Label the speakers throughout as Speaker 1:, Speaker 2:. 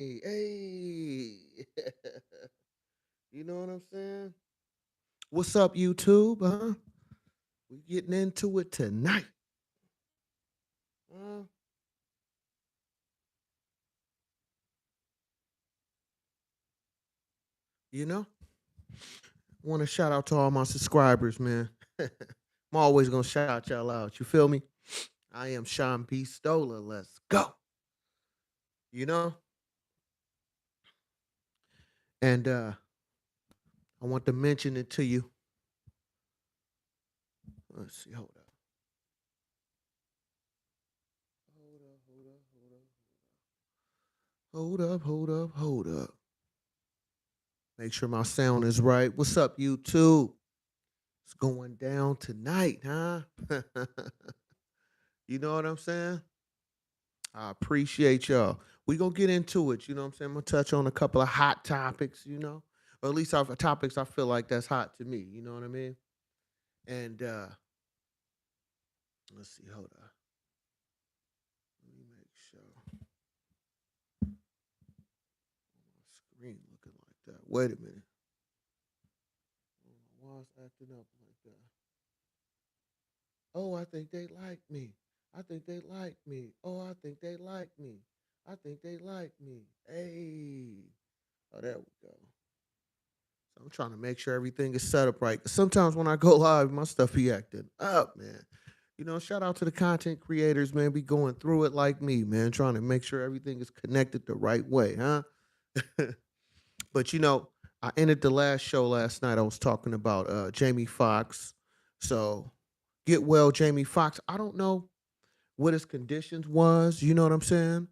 Speaker 1: Hey. You know what I'm saying? What's up, YouTube? Huh? We getting into it tonight. Uh, you know, want to shout out to all my subscribers, man. I'm always gonna shout y'all out. You feel me? I am Sean B. Stoller. Let's go. You know, and I want to mention it to you. Let's see. Hold up. Make sure my sound is right. What's up, YouTube? It's going down tonight, huh? You know what I'm saying? I appreciate y'all. We gonna get into it. You know what I'm saying? I'm gonna touch on a couple of hot topics. Or at least topics I feel like that's hot to me. You know what I mean? And let's see. Hold on. Let me make sure my screen looking like that. Wait a minute. Why it's acting up like that? Oh, I think they like me. I think they like me. Oh, I think they like me. I think they like me. Hey. Oh, there we go. So I'm trying to make sure everything is set up right. Sometimes when I go live, my stuff be acting up, man. Shout out to the content creators, man. Be going through it like me, man. Trying to make sure everything is connected the right way, huh? But I ended the last show last night. I was talking about Jamie Foxx. So get well, Jamie Foxx. I don't know what his conditions was. You know what I'm saying?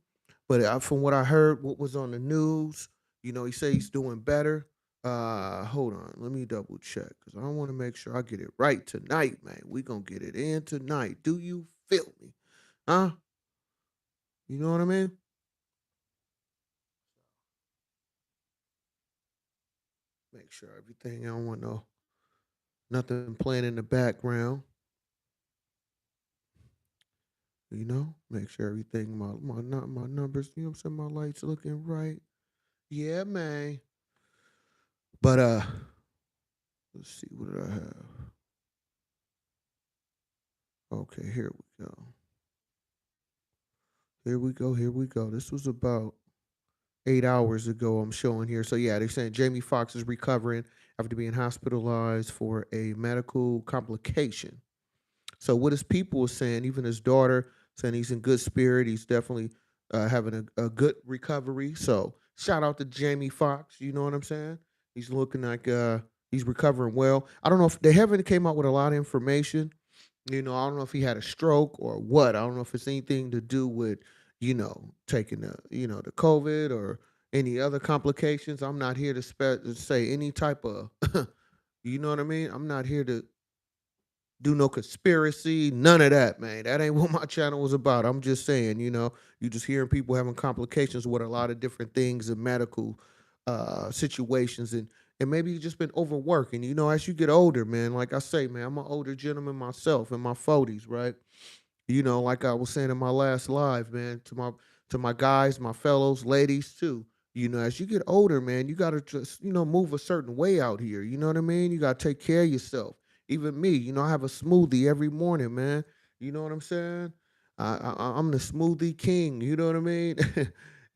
Speaker 1: But from what I heard, what was on the news, he said he's doing better. Hold on, let me double check because I want to make sure I get it right tonight, man. We gonna get it in tonight. Do you feel me? Huh? You know what I mean? Make sure everything. I don't want nothing playing in the background. Make sure everything my numbers. You know what I'm saying? My lights looking right. Yeah, man. But let's see. What did I have? Okay, here we go. Here we go. This was about 8 hours ago. I'm showing here. So yeah, they're saying Jamie Foxx is recovering after being hospitalized for a medical complication. So what his people are saying, even his daughter saying he's in good spirit. He's definitely having a good recovery. So shout out to Jamie Foxx. You know what I'm saying? He's looking like he's recovering well. I don't know if they haven't came out with a lot of information. I don't know if he had a stroke or what. I don't know if it's anything to do with, taking the COVID or any other complications. I'm not here to say any type of, you know what I mean? I'm not here to do no conspiracy, none of that, man. That ain't what my channel was about. I'm just saying, you just hearing people having complications with a lot of different things and medical situations and maybe you just been overworking. As you get older, man, like I say, man, I'm an older gentleman myself in my 40s, right? Like I was saying in my last live, man, to my guys, my fellows, ladies too. As you get older, man, you gotta just, move a certain way out here. You know what I mean? You gotta take care of yourself. Even me, I have a smoothie every morning, man. You know what I'm saying? I'm the smoothie king. You know what I mean?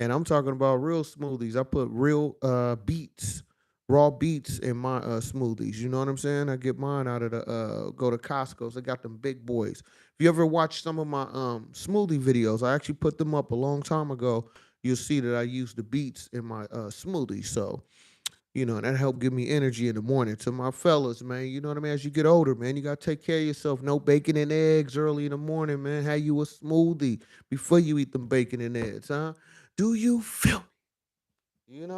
Speaker 1: And I'm talking about real smoothies. I put real beets, raw beets in my smoothies. You know what I'm saying? I get mine out of the go to Costco's. I got them big boys. If you ever watch some of my smoothie videos, I actually put them up a long time ago. You'll see that I use the beets in my smoothie. So, that helped give me energy in the morning. To my fellas, man, you know what I mean? As you get older, man, you got to take care of yourself. No bacon and eggs early in the morning, man. Have you a smoothie before you eat them bacon and eggs, huh? Do you feel me?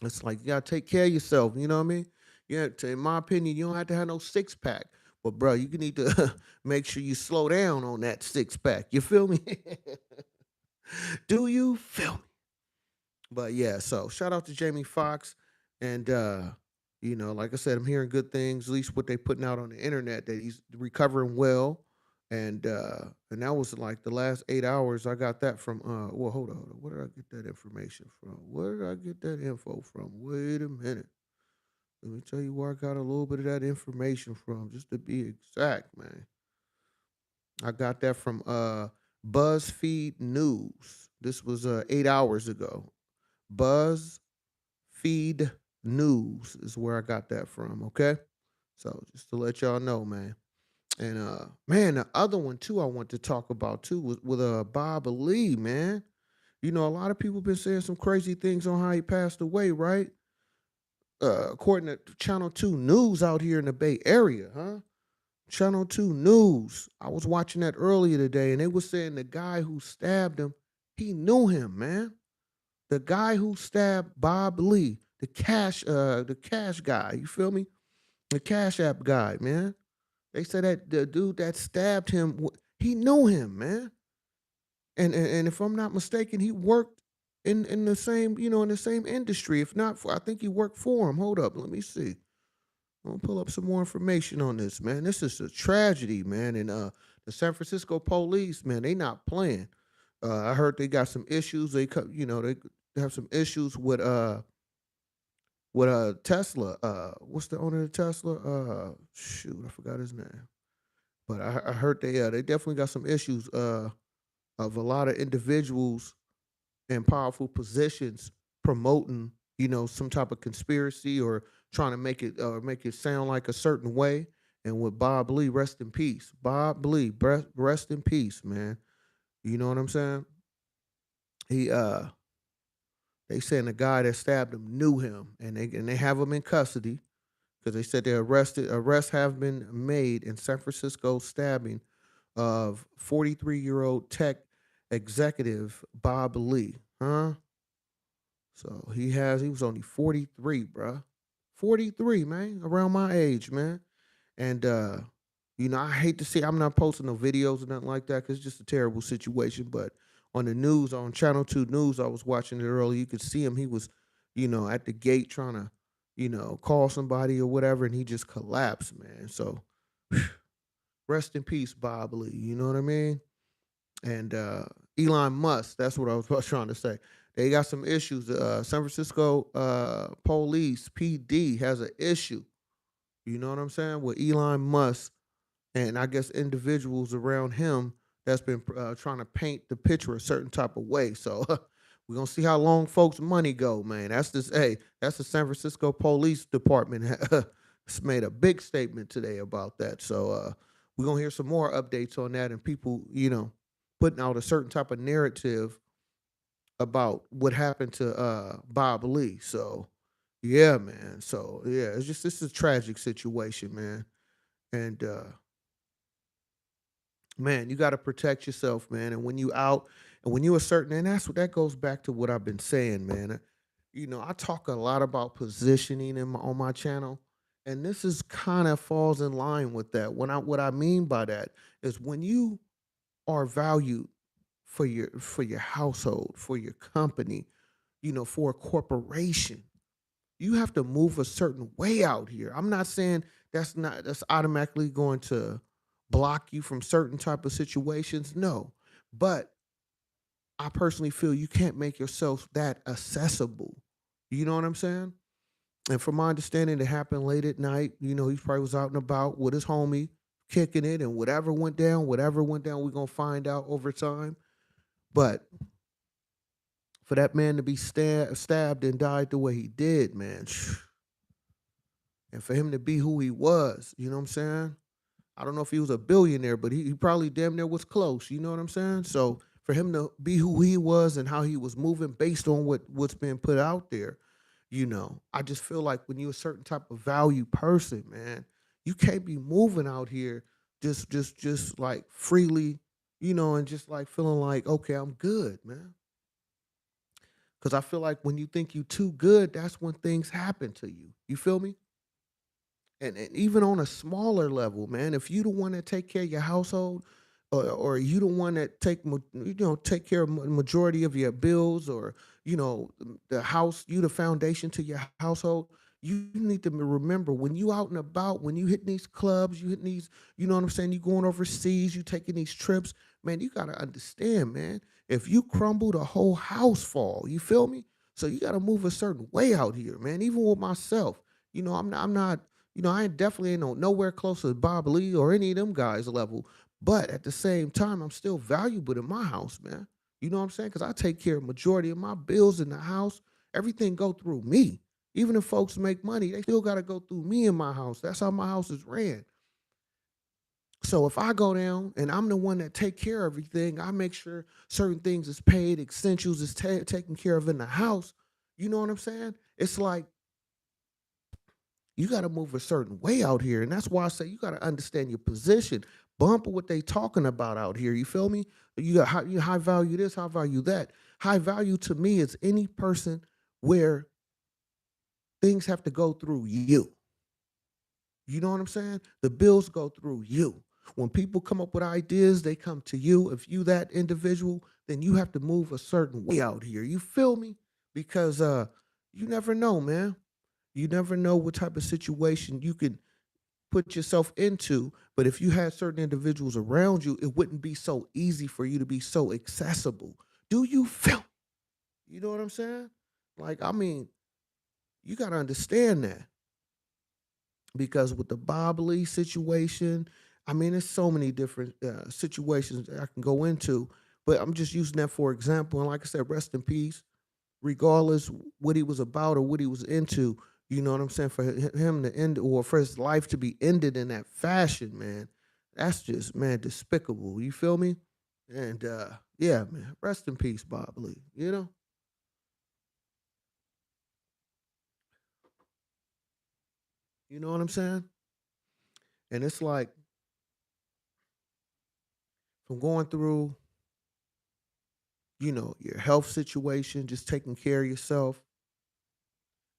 Speaker 1: It's like you got to take care of yourself. You know what I mean? Yeah, in my opinion, you don't have to have no six pack. But, bro, you need to make sure you slow down on that six pack. You feel me? Do you feel me? But yeah, so shout out to Jamie Foxx. And like I said, I'm hearing good things, at least what they putting out on the internet, that he's recovering well. And that was like the last 8 hours. I got that from well, hold on, where did I get that information from? Where did I get that info from? Wait a minute. Let me tell you where I got a little bit of that information from, just to be exact, man. I got that from BuzzFeed News. This was 8 hours ago. BuzzFeed News is where I got that from. Okay, so just to let y'all know, man. And man, the other one too I want to talk about too was with Bob Lee, man. You know, a lot of people been saying some crazy things on how he passed away, right? According to Channel 2 News out here in the Bay Area, huh? Channel 2 News. I was watching that earlier today, and they were saying the guy who stabbed him, he knew him, man. The guy who stabbed Bob Lee, the cash guy, you feel me? The Cash App guy, man. They said that the dude that stabbed him, he knew him, man. And if I'm not mistaken, he worked in the same, in the same industry. If not for, I think he worked for him. Hold up, let me see. I'm gonna pull up some more information on this, man. This is a tragedy, man. And the San Francisco police, man, they not playing. I heard they got some issues. They have some issues with Tesla. What's the owner of Tesla? Shoot, I forgot his name. But I heard they definitely got some issues of a lot of individuals in powerful positions promoting, some type of conspiracy or trying to make it sound like a certain way. And with Bob Lee, rest in peace. Bob Lee, rest in peace, man. You know what I'm saying? He they saying the guy that stabbed him knew him, and they have him in custody because they said arrests have been made in San Francisco stabbing of 43-year-old tech executive Bob Lee. Huh? So he was only 43, bruh. 43, man, around my age, man. And I hate to see I'm not posting no videos or nothing like that because it's just a terrible situation. But on the news, on Channel 2 News, I was watching it earlier. You could see him. He was, at the gate trying to, call somebody or whatever, and he just collapsed, man. So rest in peace, Bob Lee. You know what I mean? And Elon Musk. That's what I was trying to say. They got some issues. San Francisco police PD has an issue. You know what I'm saying with Elon Musk and I guess individuals around him that's been trying to paint the picture a certain type of way. So we're gonna see how long folks' money go, man. That's this. Hey, that's the San Francisco Police Department has made a big statement today about that. So we're gonna hear some more updates on that and people, putting out a certain type of narrative about what happened to Bob Lee. So yeah, man. So yeah, it's just this is a tragic situation, man. And man, you got to protect yourself, man. And when you out and when you are certain, and that's what that goes back to what I've been saying, man. I talk a lot about positioning on my channel, and this is kind of falls in line with that. What I mean by that is when you are valued for your household, for your company, for a corporation, you have to move a certain way out here. I'm not saying that's automatically going to block you from certain type of situations. No. But I personally feel you can't make yourself that accessible. You know what I'm saying? And from my understanding, it happened late at night. He probably was out and about with his homie, kicking it, and whatever went down, we're gonna find out over time. But for that man to be stabbed and died the way he did, man, and for him to be who he was, you know what I'm saying? I don't know if he was a billionaire, but he probably damn near was close. You know what I'm saying? So for him to be who he was and how he was moving based on what's being put out there, I just feel like when you're a certain type of value person, man, you can't be moving out here just like freely, and just like feeling like, okay, I'm good, man. Because I feel like when you think you too good, that's when things happen to you. You feel me? And even on a smaller level, man, if you the one that take care of your household, or you the one that take care of majority of your bills, or the house, you the foundation to your household. You need to remember when you out and about, when you hitting these clubs, you hitting these, you know what I'm saying? You going overseas, you taking these trips, man. You gotta understand, man. If you crumble, the whole house fall. You feel me? So you gotta move a certain way out here, man. Even with myself, I'm not, I ain't definitely ain't nowhere close to Bob Lee or any of them guys level. But at the same time, I'm still valuable in my house, man. You know what I'm saying? Because I take care of majority of my bills in the house. Everything go through me. Even if folks make money, they still got to go through me in my house. That's how my house is ran. So if I go down and I'm the one that take care of everything, I make sure certain things is paid, essentials is taken care of in the house. You know what I'm saying? It's like you got to move a certain way out here, and that's why I say you got to understand your position. Bump what they talking about out here. You feel me? You got high value this, high value that. High value to me is any person where things have to go through you. You know what I'm saying? The bills go through you. When people come up with ideas, they come to you. If you that individual, then you have to move a certain way out here. You feel me? Because you never know, man. You never know what type of situation you can put yourself into. But if you had certain individuals around you, it wouldn't be so easy for you to be so accessible. Do you feel? You know what I'm saying? Like, I mean, you got to understand that. Because with the Bob Lee situation, I mean, there's so many different situations that I can go into, but I'm just using that for example. And like I said, rest in peace, regardless what he was about or what he was into. You know what I'm saying? For him to end or for his life to be ended in that fashion, man, that's just man despicable. You feel me? And yeah, man, rest in peace, Bob Lee. You know what I'm saying? And it's like from going through your health situation, just taking care of yourself,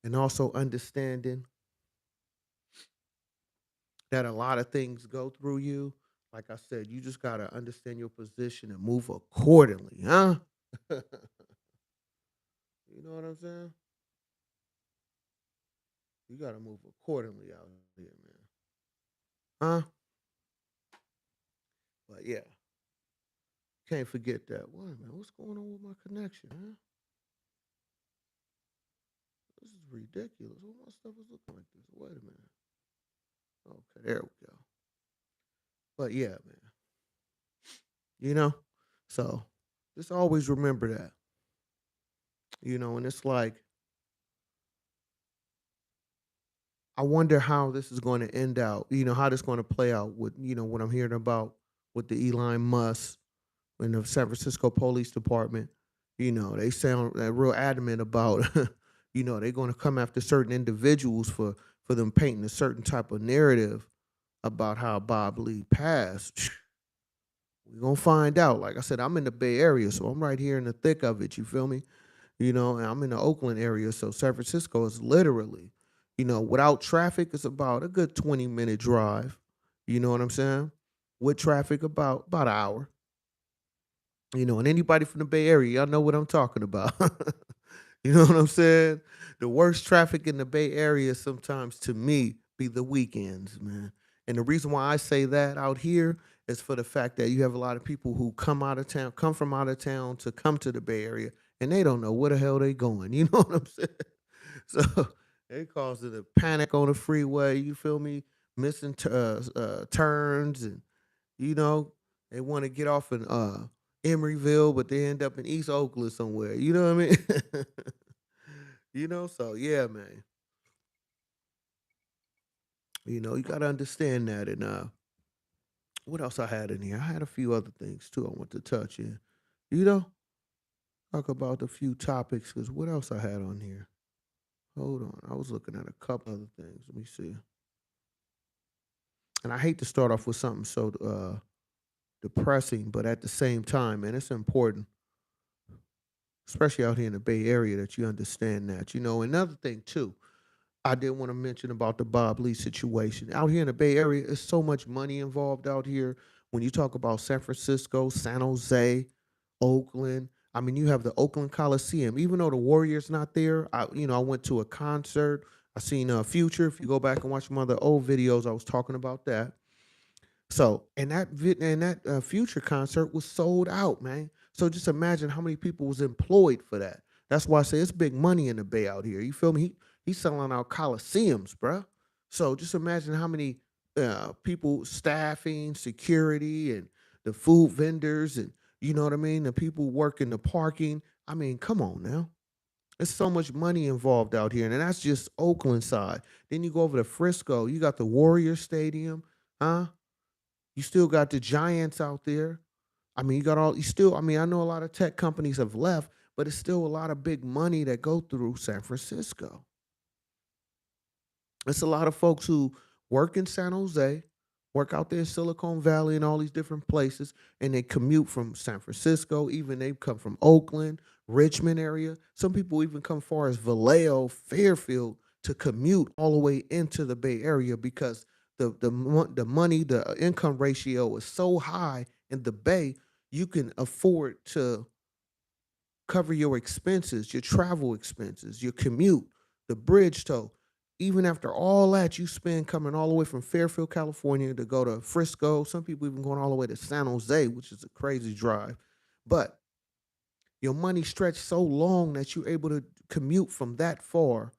Speaker 1: and also understanding that a lot of things go through you. Like I said, you just got to understand your position and move accordingly, huh? You know what I'm saying? You got to move accordingly out here, man. Huh? But yeah, can't forget that. Wait a minute, what's going on with my connection, huh? This is ridiculous. What my stuff is looking like this? Wait a minute. Okay, there we go. But yeah, man. You know? So just always remember that. And it's like I wonder how this is going to end out. How this going to play out with what I'm hearing about with the Elon Musk and the San Francisco Police Department. They sound real adamant about they're going to come after certain individuals for them painting a certain type of narrative about how Bob Lee passed. We're gonna find out. Like I said, I'm in the Bay Area, so I'm right here in the thick of it. You feel me? And I'm in the Oakland area, so San Francisco is literally, without traffic, it's about a good 20-minute drive. You know what I'm saying? With traffic, about an hour. And anybody from the Bay Area, y'all know what I'm talking about. You know what I'm saying? The worst traffic in the Bay Area sometimes to me be the weekends, man. And the reason why I say that out here is for the fact that you have a lot of people who come from out of town to come to the Bay Area, and they don't know where the hell they going. You know what I'm saying? So they causing a panic on the freeway. You feel me? Missing turns, and you know they want to get off in Emeryville, but they end up in East Oakland somewhere. You know what I mean? So yeah, man. You got to understand that. And what else I had in here? I had a few other things too I want to touch in. You know, talk about a few topics because what else I had on here? Hold on, I was looking at a couple other things. Let me see. And I hate to start off with something so depressing, but at the same time, man, it's important, especially out here in the Bay Area, that you understand that. Another thing too, I did want to mention about the Bob Lee situation. Out here in the Bay Area, there's so much money involved out here. When you talk about San Francisco, San Jose, Oakland, I mean, you have the Oakland Coliseum. Even though the Warriors not there, I went to a concert. I seen Future. If you go back and watch some other old videos, I was talking about that. So, and that Future concert was sold out, man. So just imagine how many people was employed for that. That's why I say it's big money in the Bay out here. You feel me? He's selling out coliseums, bruh. So just imagine how many people, staffing, security, and the food vendors, and you know what I mean. The people working the parking. I mean, come on now. There's so much money involved out here, and that's just Oakland side. Then you go over to Frisco. You got the Warrior Stadium, huh? You still got the giants out there. I mean, you got all you still. I mean, I know a lot of tech companies have left, but it's still a lot of big money that go through San Francisco. It's a lot of folks who work in San Jose, work out there in Silicon Valley and all these different places, and they commute from San Francisco. Even they come from Oakland, Richmond area. Some people even come far as Vallejo, Fairfield to commute all the way into the Bay Area because the money, the income ratio is so high in the Bay, you can afford to cover your expenses, your travel expenses, your commute, the bridge toll. Even after all that you spend coming all the way from Fairfield, California to go to Frisco, some people even going all the way to San Jose, which is a crazy drive. But your money stretched so long that you're able to commute from that far,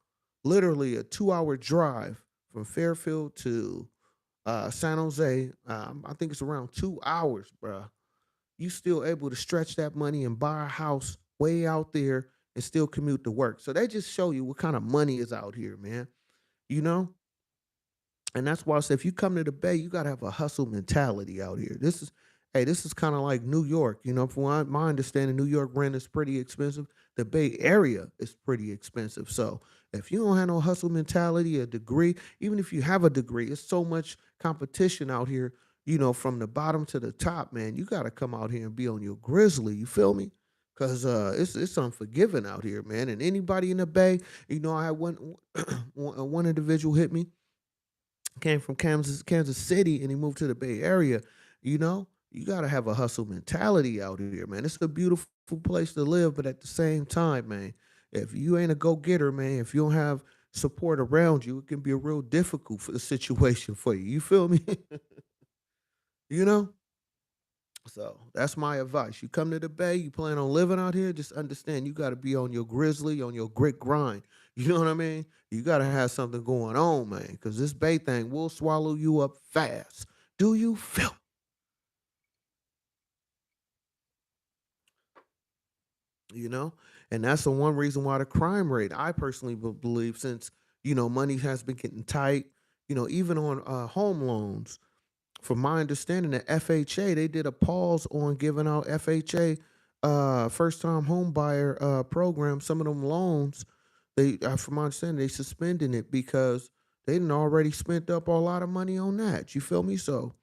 Speaker 1: literally a 2 hour drive from Fairfield to San Jose. I think it's around 2 hours, bruh. You still able to stretch that money and buy a house way out there and still commute to work. So they just show you what kind of money is out here, man. You know? And that's why I say if you come to the Bay, you gotta have a hustle mentality out here. This is kind of like New York. You know, from my understanding, New York rent is pretty expensive. The Bay Area is pretty expensive. So if you don't have no hustle mentality, a degree, even if you have a degree, it's so much competition out here. You know, from the bottom to the top, man. You gotta come out here and be on your grizzly. You feel me? Cause it's unforgiving out here, man. And anybody in the Bay, you know, I had one individual hit me, came from Kansas City, and he moved to the Bay Area. You know, you got to have a hustle mentality out here, man. It's a beautiful place to live, but at the same time, man, if you ain't a go getter, man, if you don't have support around you, it can be a real difficult for the situation for you. You feel me? You know. So that's my advice. You come to the Bay, you plan on living out here, just understand you got to be on your grizzly, on your grit grind. You know what I mean? You got to have something going on, man, because this Bay thing will swallow you up fast. Do you feel? You know? And that's the one reason why the crime rate, I personally believe, since, you know, money has been getting tight, you know, even on home loans, from my understanding, the FHA, they did a pause on giving out FHA first time home buyer program. Some of them loans, from my understanding, they suspending it because they didn't already spent up a lot of money on that. You feel me? So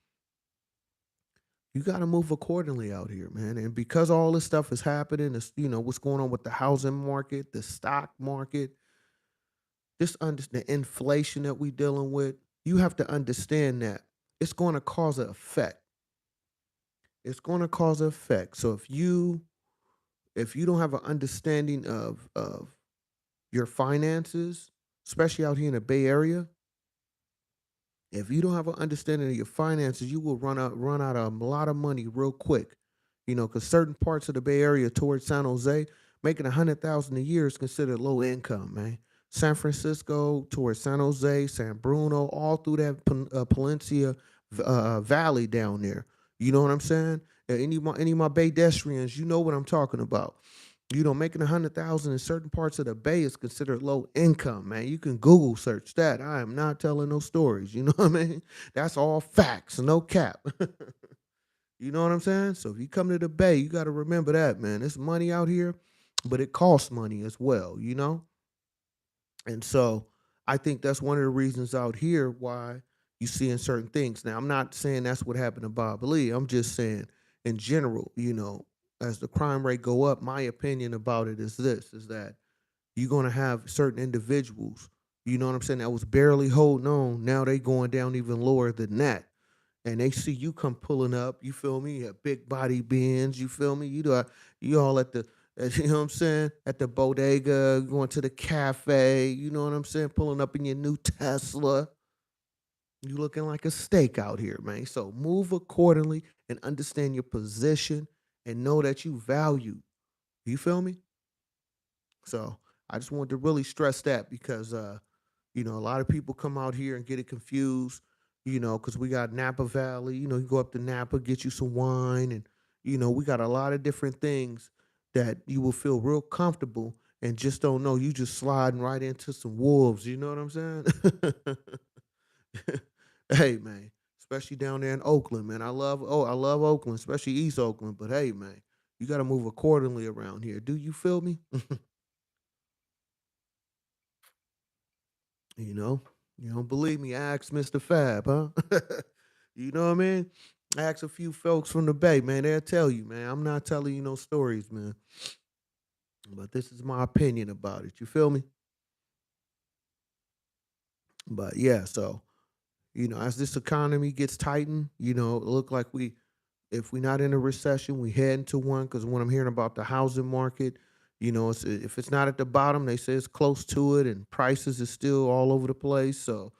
Speaker 1: you got to move accordingly out here, man. And because all this stuff is happening, it's, you know, what's going on with the housing market, the stock market, just under the inflation that we dealing with, you have to understand that it's going to cause an effect. It's going to cause an effect. So if you don't have an understanding of your finances, especially out here in the Bay Area, if you don't have an understanding of your finances, you will run out of a lot of money real quick. You know, because certain parts of the Bay Area towards San Jose, making 100,000 a year is considered low income, man. San Francisco towards San Jose, San Bruno, all through that Palencia Valley down there. You know what I'm saying? Any of my pedestrians, you know what I'm talking about. You know, making 100,000 in certain parts of the Bay is considered low income, man. You can Google search that. I am not telling no stories. You know what I mean? That's all facts, no cap. You know what I'm saying? So if you come to the Bay, you got to remember that, man. There's money out here, but it costs money as well, you know? And so I think that's one of the reasons out here why you seeing certain things. Now, I'm not saying that's what happened to Bob Lee. I'm just saying in general, you know, as the crime rate go up, my opinion about it is this, is that you're going to have certain individuals, you know what I'm saying, that was barely holding on. Now they going down even lower than that, and they see you come pulling up. You feel me? A big body Benz. You feel me? You all at the You know what I'm saying? At the bodega, going to the cafe, you know what I'm saying? Pulling up in your new Tesla. You looking like a steak out here, man. So move accordingly and understand your position and know that you value. You feel me? So I just wanted to really stress that because a lot of people come out here and get it confused, because we got Napa Valley, you go up to Napa, get you some wine, and we got a lot of different things that you will feel real comfortable and just don't know. You just sliding right into some wolves, you know what I'm saying? Hey man, especially down there in Oakland, man. I love Oakland, especially East Oakland. But hey man, you gotta move accordingly around here. Do you feel me? You know, you don't believe me? Ask Mr. Fab, huh? You know what I mean? Ask a few folks from the Bay, man. They'll tell you, man. I'm not telling you no stories, man. But this is my opinion about it. You feel me? But yeah, so as this economy gets tightened, it look like if we're not in a recession, we head into one. Because when I'm hearing about the housing market, if it's not at the bottom, they say it's close to it, and prices is still all over the place. So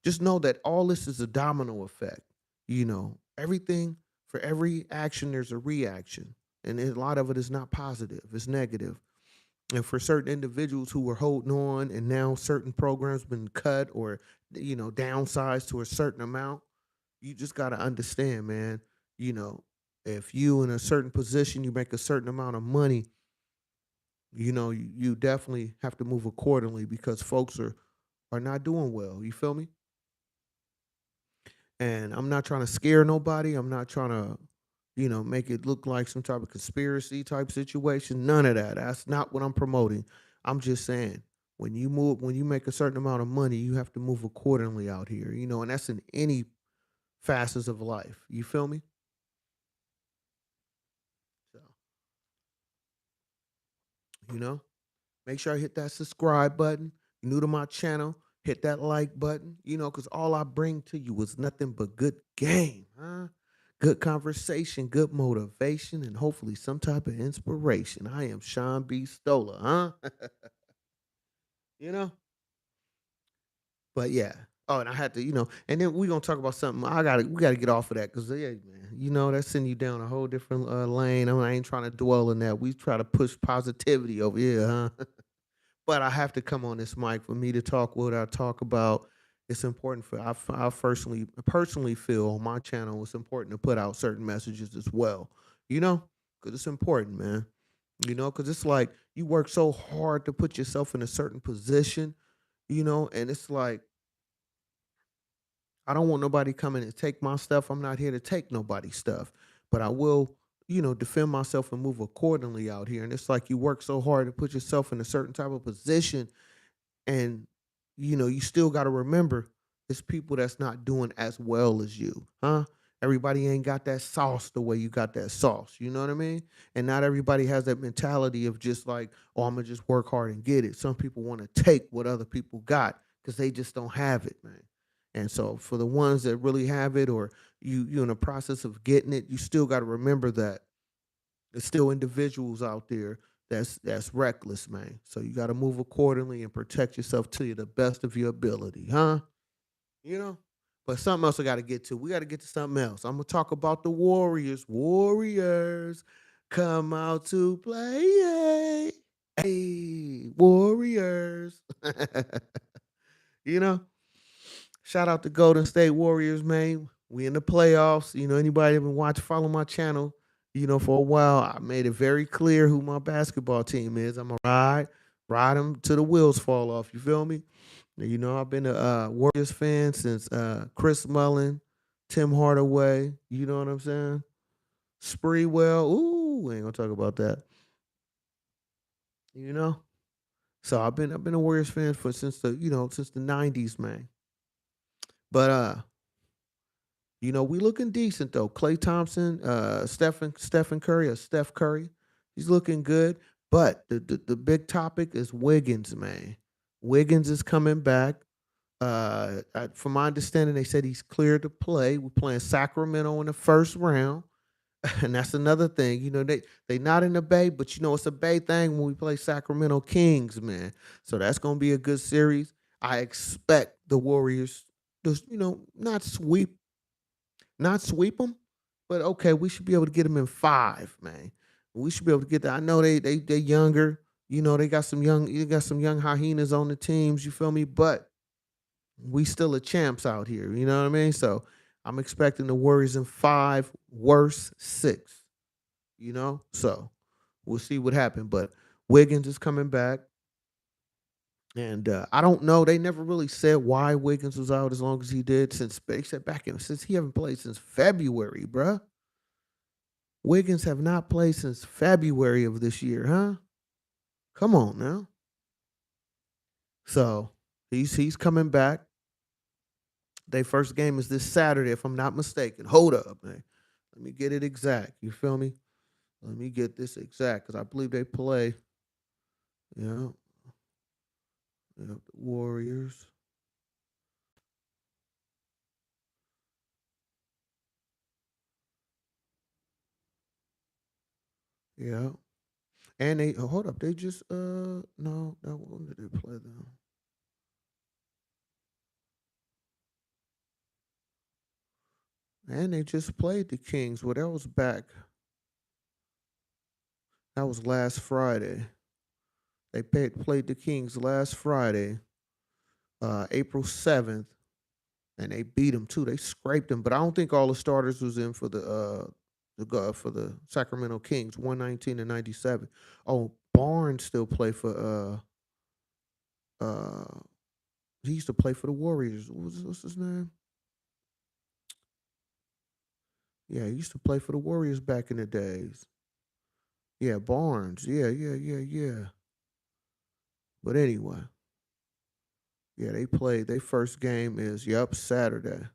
Speaker 1: just know that all this is a domino effect. Everything, for every action, there's a reaction, and a lot of it is not positive; it's negative. And for certain individuals who were holding on, and now certain programs been cut or downsized to a certain amount, you just got to understand, man. You know, if you in a certain position, you make a certain amount of money, you definitely have to move accordingly because folks are not doing well. You feel me? And I'm not trying to scare nobody. I'm not trying to, make it look like some type of conspiracy type situation. None of that. That's not what I'm promoting. I'm just saying when you make a certain amount of money, you have to move accordingly out here, and that's in any facets of life. You feel me? So, you know, make sure I hit that subscribe button. You new to my channel, hit that like button, because all I bring to you is nothing but good game, huh? Good conversation, good motivation, and hopefully some type of inspiration. I am Sean B. Stoller, huh? you know? But yeah. Oh, and I had to, and then we gonna talk about something. We gotta get off of that because yeah, man, that's sending you down a whole different lane. I ain't trying to dwell in that. We try to push positivity over here, huh? But I have to come on this mic for me to talk what I talk about. It's important I personally feel on my channel it's important to put out certain messages as well. Because it's important, man. Because it's like you work so hard to put yourself in a certain position, and it's like I don't want nobody coming and take my stuff. I'm not here to take nobody's stuff, but I will, defend myself and move accordingly out here. And it's like you work so hard to put yourself in a certain type of position and you still got to remember it's people that's not doing as well as you, huh? Everybody ain't got that sauce the way you got that sauce, you know what I mean? And not everybody has that mentality of just like, oh, I'm gonna just work hard and get it. Some people want to take what other people got because they just don't have it, man. And so for the ones that really have it, or you in the process of getting it, you still got to remember that there's still individuals out there that's reckless, man. So you got to move accordingly and protect yourself to the best of your ability, huh? You know. But something else I got to get to. We got to get to something else. I'm gonna talk about the Warriors. Warriors, come out to play. Hey, Warriors. you know. Shout out to Golden State Warriors, man. We in the playoffs. Anybody been follow my channel, for a while, I made it very clear who my basketball team is. I'm gonna ride them till the wheels fall off. You feel me? I've been a Warriors fan since Chris Mullin, Tim Hardaway. You know what I'm saying? Spreewell. Ooh, we ain't gonna talk about that. You know. So I've been a Warriors fan for since the '90s, man. But we looking decent though. Clay Thompson, Stephen Curry, or Steph Curry, he's looking good. But the big topic is Wiggins, man. Wiggins is coming back. From my understanding, they said he's cleared to play. We're playing Sacramento in the first round. And that's another thing. They not in the Bay, but it's a Bay thing when we play Sacramento Kings, man. So that's gonna be a good series. I expect the Warriors to, not sweep them, but okay, we should be able to get them in five, man. We should be able to get that. I know they younger. They got some young hyenas on the teams. You feel me? But we still a champs out here. You know what I mean? So I'm expecting the Warriors in five, worse six. So we'll see what happens. But Wiggins is coming back. And I don't know. They never really said why Wiggins was out as long as he did. Since they said since he haven't played since February, bruh. Wiggins have not played since February of this year, huh? Come on now. So he's coming back. Their first game is this Saturday, if I'm not mistaken. Hold up, man. Let me get it exact. You feel me? Let me get this exact because I believe they play. Yeah, the Warriors. Yeah, and they hold up. They just no, that when did they play them? And they just played the Kings. Well, that was back. That was last Friday. They played the Kings last Friday, April 7th, and they beat them too. They scraped them, but I don't think all the starters was in for for the Sacramento Kings, 119-97. Oh, Barnes still play for he used to play for the Warriors. What's his name? Yeah, he used to play for the Warriors back in the days. Yeah, Barnes. Yeah, yeah, yeah, yeah. But anyway, yeah, they played. Their first game is Saturday.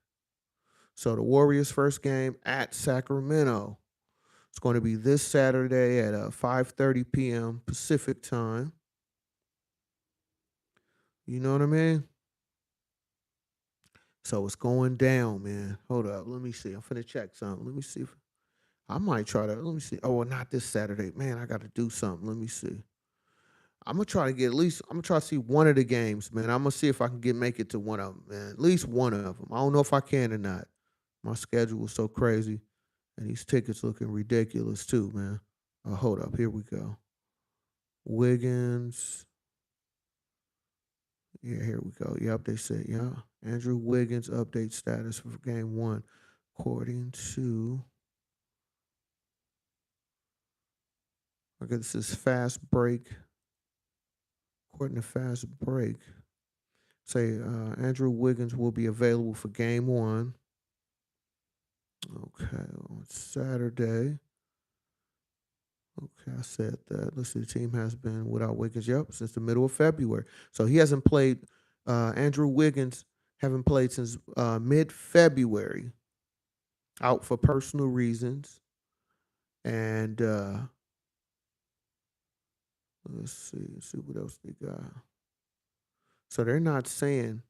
Speaker 1: So the Warriors' first game at Sacramento. It's going to be this Saturday at 5:30 p.m. Pacific time. You know what I mean? So it's going down, man. Hold up. Let me see. I'm finna check something. Let me see if I might try to. Let me see. Oh, well, not this Saturday. Man, I got to do something. Let me see. I'm gonna try to get at least. I'm gonna try to see one of the games, man. I'm gonna see if I can make it to one of them, man. At least one of them. I don't know if I can or not. My schedule is so crazy, and these tickets looking ridiculous too, man. Hold up. Here we go. Wiggins. Yeah, here we go. Yep, they said, yeah. Andrew Wiggins update status for game one. According to, okay, this is fast break. According to fast break, say Andrew Wiggins will be available for game one. Okay, on Saturday. Okay, I said that. Let's see, the team has been without Wiggins, yep, since the middle of February. So he hasn't played, Andrew Wiggins haven't played since mid-February, out for personal reasons. And let's see what else they got. So they're not saying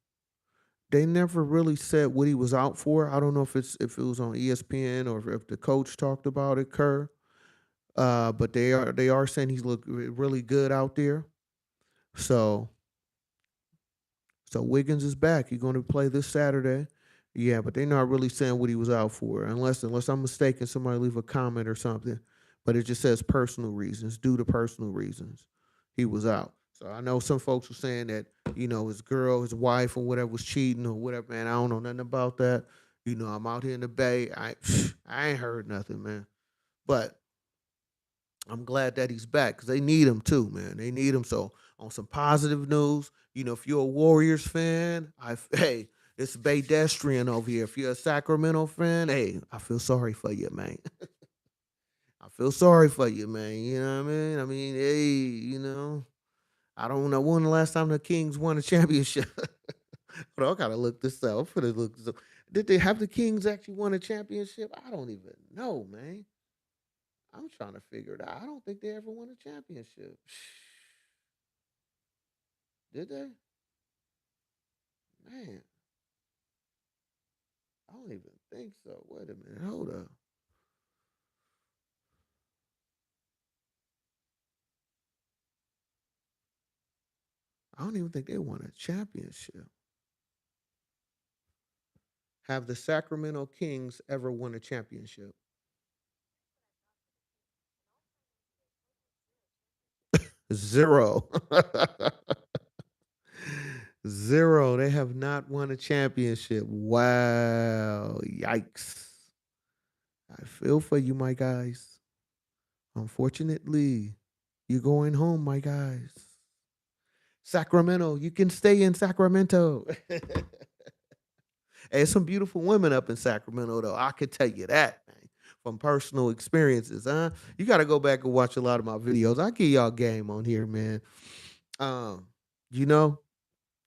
Speaker 1: they never really said what he was out for. I don't know if it was on ESPN or if the coach talked about it, Kerr. But they are saying he's looked really good out there. So Wiggins is back. He's going to play this Saturday. Yeah, but they're not really saying what he was out for, unless I'm mistaken. Somebody leave a comment or something. But it just says personal reasons, due to personal reasons, he was out. So I know some folks were saying that his girl, his wife, or whatever was cheating or whatever. Man, I don't know nothing about that. I'm out here in the Bay. I ain't heard nothing, man. But I'm glad that he's back because they need him too, man. They need him. So on some positive news, if you're a Warriors fan, hey, it's Baydestrian over here. If you're a Sacramento fan, hey, I feel sorry for you, man. I feel sorry for you, man. You know what I mean? I mean, hey, I don't know when the last time the Kings won a championship. But I gotta look this up. For the look this up. Did they have the Kings actually won a championship? I don't even know, man. I'm trying to figure it out. I don't think they ever won a championship. Did they? Man, I don't even think so. Wait a minute. Hold up. I don't even think they won a championship. Have the Sacramento Kings ever won a championship? Zero. Zero. They have not won a championship. Wow. Yikes. I feel for you, my guys. Unfortunately, you're going home, my guys. Sacramento, you can stay in Sacramento. Hey, some beautiful women up in Sacramento, though. I could tell you that, man, from personal experiences. Huh? You got to go back and watch a lot of my videos. I give y'all game on here, man. Um, you know,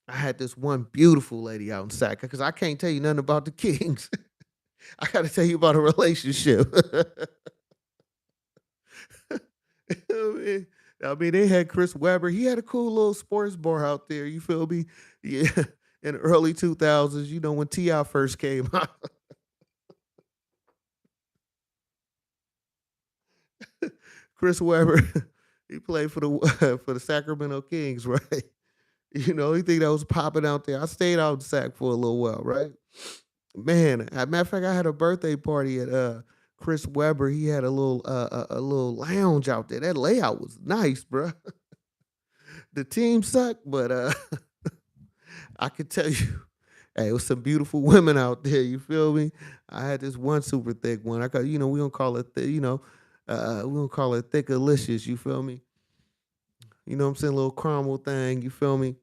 Speaker 1: I had this one beautiful lady out in Sac because I can't tell you nothing about the Kings. I got to tell you about a relationship. I mean, they had Chris Webber. He had a cool little sports bar out there. You feel me? Yeah, in the early 2000s, when Ti first came out. Chris Webber, he played for the for the Sacramento Kings, right? You think that was popping out there. I stayed out in Sac for a little while, right? Man, as a matter of fact, I had a birthday party at Chris Webber. He had a little lounge out there. That layout was nice, bro. The team sucked, but I could tell you, hey, it was some beautiful women out there. You feel me? I had this one super thick one. I got, we don't call it, we don't call it thickalicious. You feel me? You know what I'm saying? Little caramel thing. You feel me?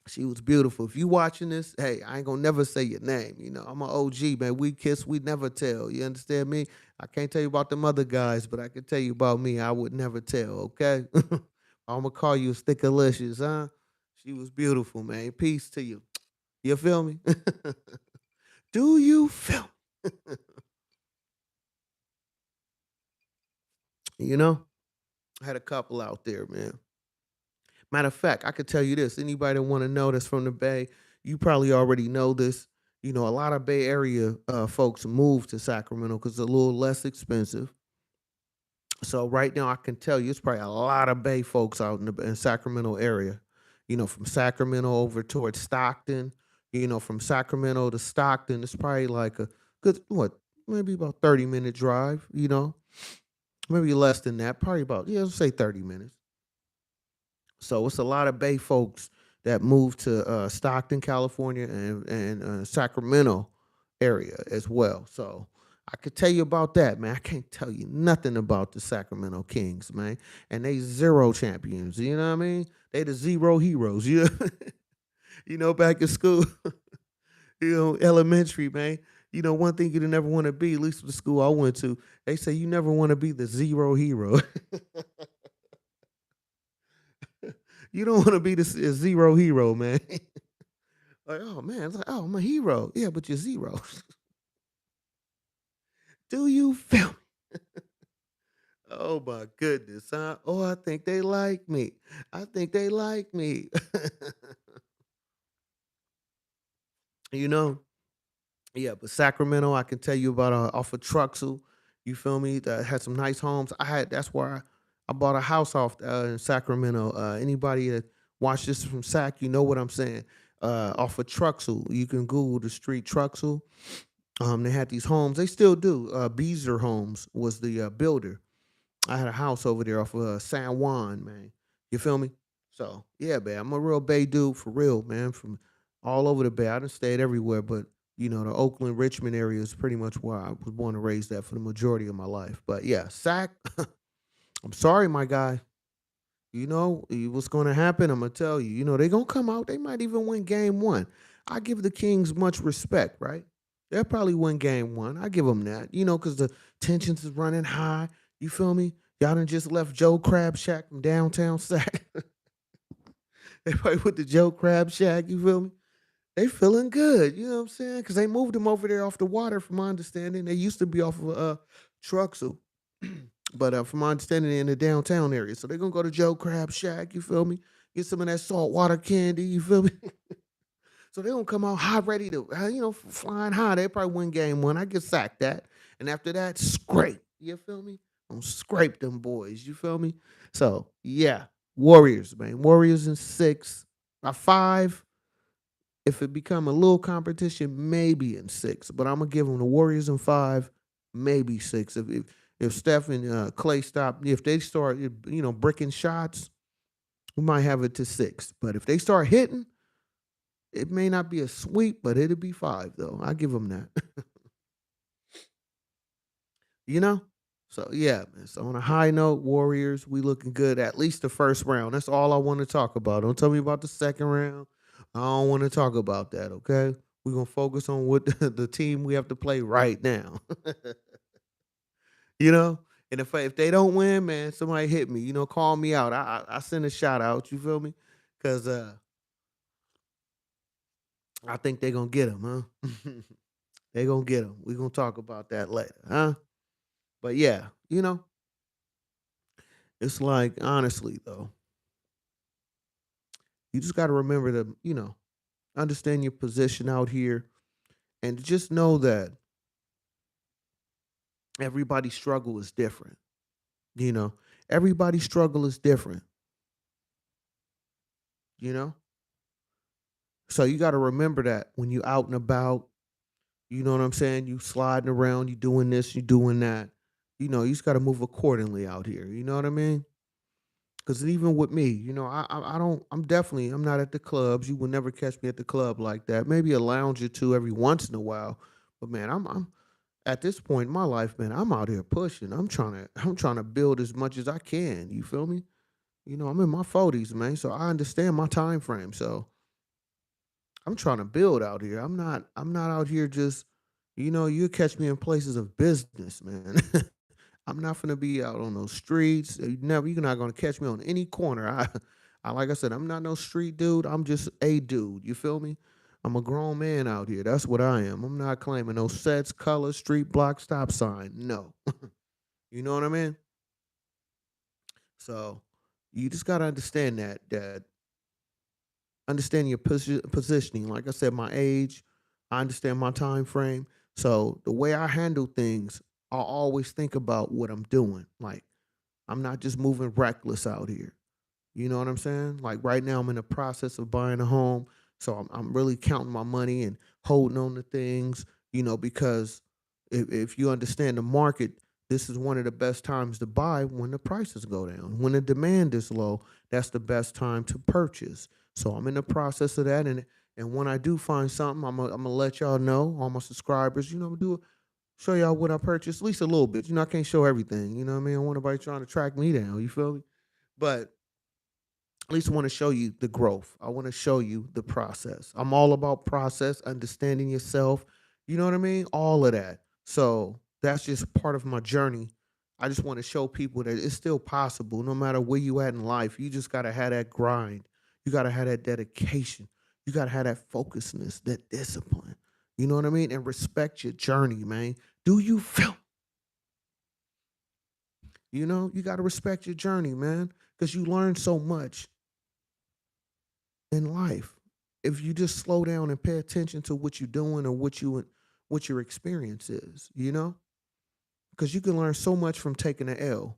Speaker 1: She was beautiful. If you watching this, hey, I ain't gonna never say your name. I'm an OG, man. We kiss, we never tell. You understand me? I can't tell you about them other guys, but I can tell you about me. I would never tell, okay? I'm gonna call you Stickalicious, huh? She was beautiful, man. Peace to you. You feel me? Do you feel? You know, I had a couple out there, man. Matter of fact, I could tell you this. Anybody that want to know that's from the Bay, you probably already know this. A lot of Bay Area folks move to Sacramento because it's a little less expensive. So right now, I can tell you, it's probably a lot of Bay folks out in Sacramento area. From Sacramento over towards Stockton. From Sacramento to Stockton, it's probably like a good maybe about 30-minute drive. Maybe less than that. Probably about let's say 30 minutes. So it's a lot of Bay folks that moved to Stockton, California, and Sacramento area as well. So I could tell you about that, man. I can't tell you nothing about the Sacramento Kings, man. And they zero champions. You know what I mean? They the zero heroes. Back in school, elementary, man. One thing you never want to be, at least the school I went to, they say you never want to be the zero hero. You don't want to be the zero hero, man. Like, oh man, it's like, oh, I'm a hero. Yeah, but you're zero. Do you feel me? Oh my goodness, huh? Oh, I think they like me. I think they like me. you know, yeah, but Sacramento, I can tell you about off of Truxell. You feel me? That had some nice homes. That's where I bought a house off in Sacramento. Anybody that watch this from Sac, you know what I'm saying. Off of Truxell, you can Google the street Truxell. They had these homes. They still do. Beezer Homes was the builder. I had a house over there off of San Juan, man. You feel me? So yeah, man, I'm a real Bay dude for real, man. From all over the Bay. I done stayed everywhere, but the Oakland, Richmond area is pretty much where I was born and raised at for the majority of my life. But yeah, Sac, I'm sorry, my guy. What's going to happen. I'm gonna tell you. They're gonna come out. They might even win game one. I give the Kings much respect, right? They'll probably win game one. I give them that. Because the tensions is running high. You feel me? Y'all done just left Joe Crab Shack from downtown Sac. They probably with the Joe Crab Shack. You feel me? They feeling good. You know what I'm saying? Because they moved them over there off the water, from my understanding. They used to be off of Truxell. But from my understanding, they're in the downtown area. So they're going to go to Joe Crab Shack. You feel me? Get some of that saltwater candy. You feel me? So they gonna come out hot, ready to, flying high. They probably win game one. I get sacked that, and after that, scrape. You feel me? I'm scrape them boys. You feel me? So yeah. Warriors, man. Warriors in six. By five, if it become a little competition, maybe in six. But I'm gonna give them the Warriors in five, maybe six. If Steph and Clay stop, if they start, bricking shots, we might have it to six. But if they start hitting, it may not be a sweep, but it'll be five though. I give them that. you know. So yeah, man. So on a high note, Warriors, we looking good. At least the first round. That's all I want to talk about. Don't tell me about the second round. I don't want to talk about that. Okay, we're gonna focus on what the team we have to play right now. you know. And if they don't win, man, somebody hit me. Call me out. I send a shout out. You feel me? Because I think they gonna get him, huh? they gonna get him. We gonna talk about that later, huh? But yeah, it's like honestly though, you just got to remember to understand your position out here, and just know that everybody's struggle is different. You know, everybody's struggle is different. You know, so you got to remember that when you out and about. You know what I'm saying? You sliding around, you doing this, you doing that. You just got to move accordingly out here. You know what I mean? Because even with me, I don't. I'm not at the clubs. You will never catch me at the club like that. Maybe a lounge or two every once in a while. But man, I'm at this point in my life, man. I'm out here pushing. I'm trying to build as much as I can. You feel me? I'm in my 40s, man. So I understand my time frame. So I'm trying to build out here. I'm not out here just. You catch me in places of business, man. I'm not gonna be out on those streets. You're not gonna catch me on any corner. Like I said, I'm not no street dude. I'm just a dude. You feel me? I'm a grown man out here. That's what I am. I'm not claiming no sets, colors, street block, stop sign. No. You know what I mean? So you just gotta understand that understand your positioning. Like I said, my age, I understand my time frame. So the way I handle things, I always think about what I'm doing. Like I'm not just moving reckless out here. You know what I'm saying? Like right now, I'm in the process of buying a home, so I'm really counting my money and holding on to things. Because if you understand the market, this is one of the best times to buy when the prices go down. When the demand is low, that's the best time to purchase. So I'm in the process of that, and when I do find something, I'm gonna let y'all know, all my subscribers. Do show y'all what I purchased, at least a little bit. I can't show everything. You know what I mean? I want nobody trying to track me down. You feel me? But at least I want to show you the growth. I want to show you the process. I'm all about process, understanding yourself. You know what I mean? All of that. So that's just part of my journey. I just want to show people that it's still possible, no matter where you at in life. You just gotta have that grind. You gotta have that dedication. You gotta have that focusedness, that discipline. You know what I mean? And respect your journey, man. Do you feel? You gotta respect your journey, man, because you learn so much in life if you just slow down and pay attention to what you're doing or what your experience is, because you can learn so much from taking an L.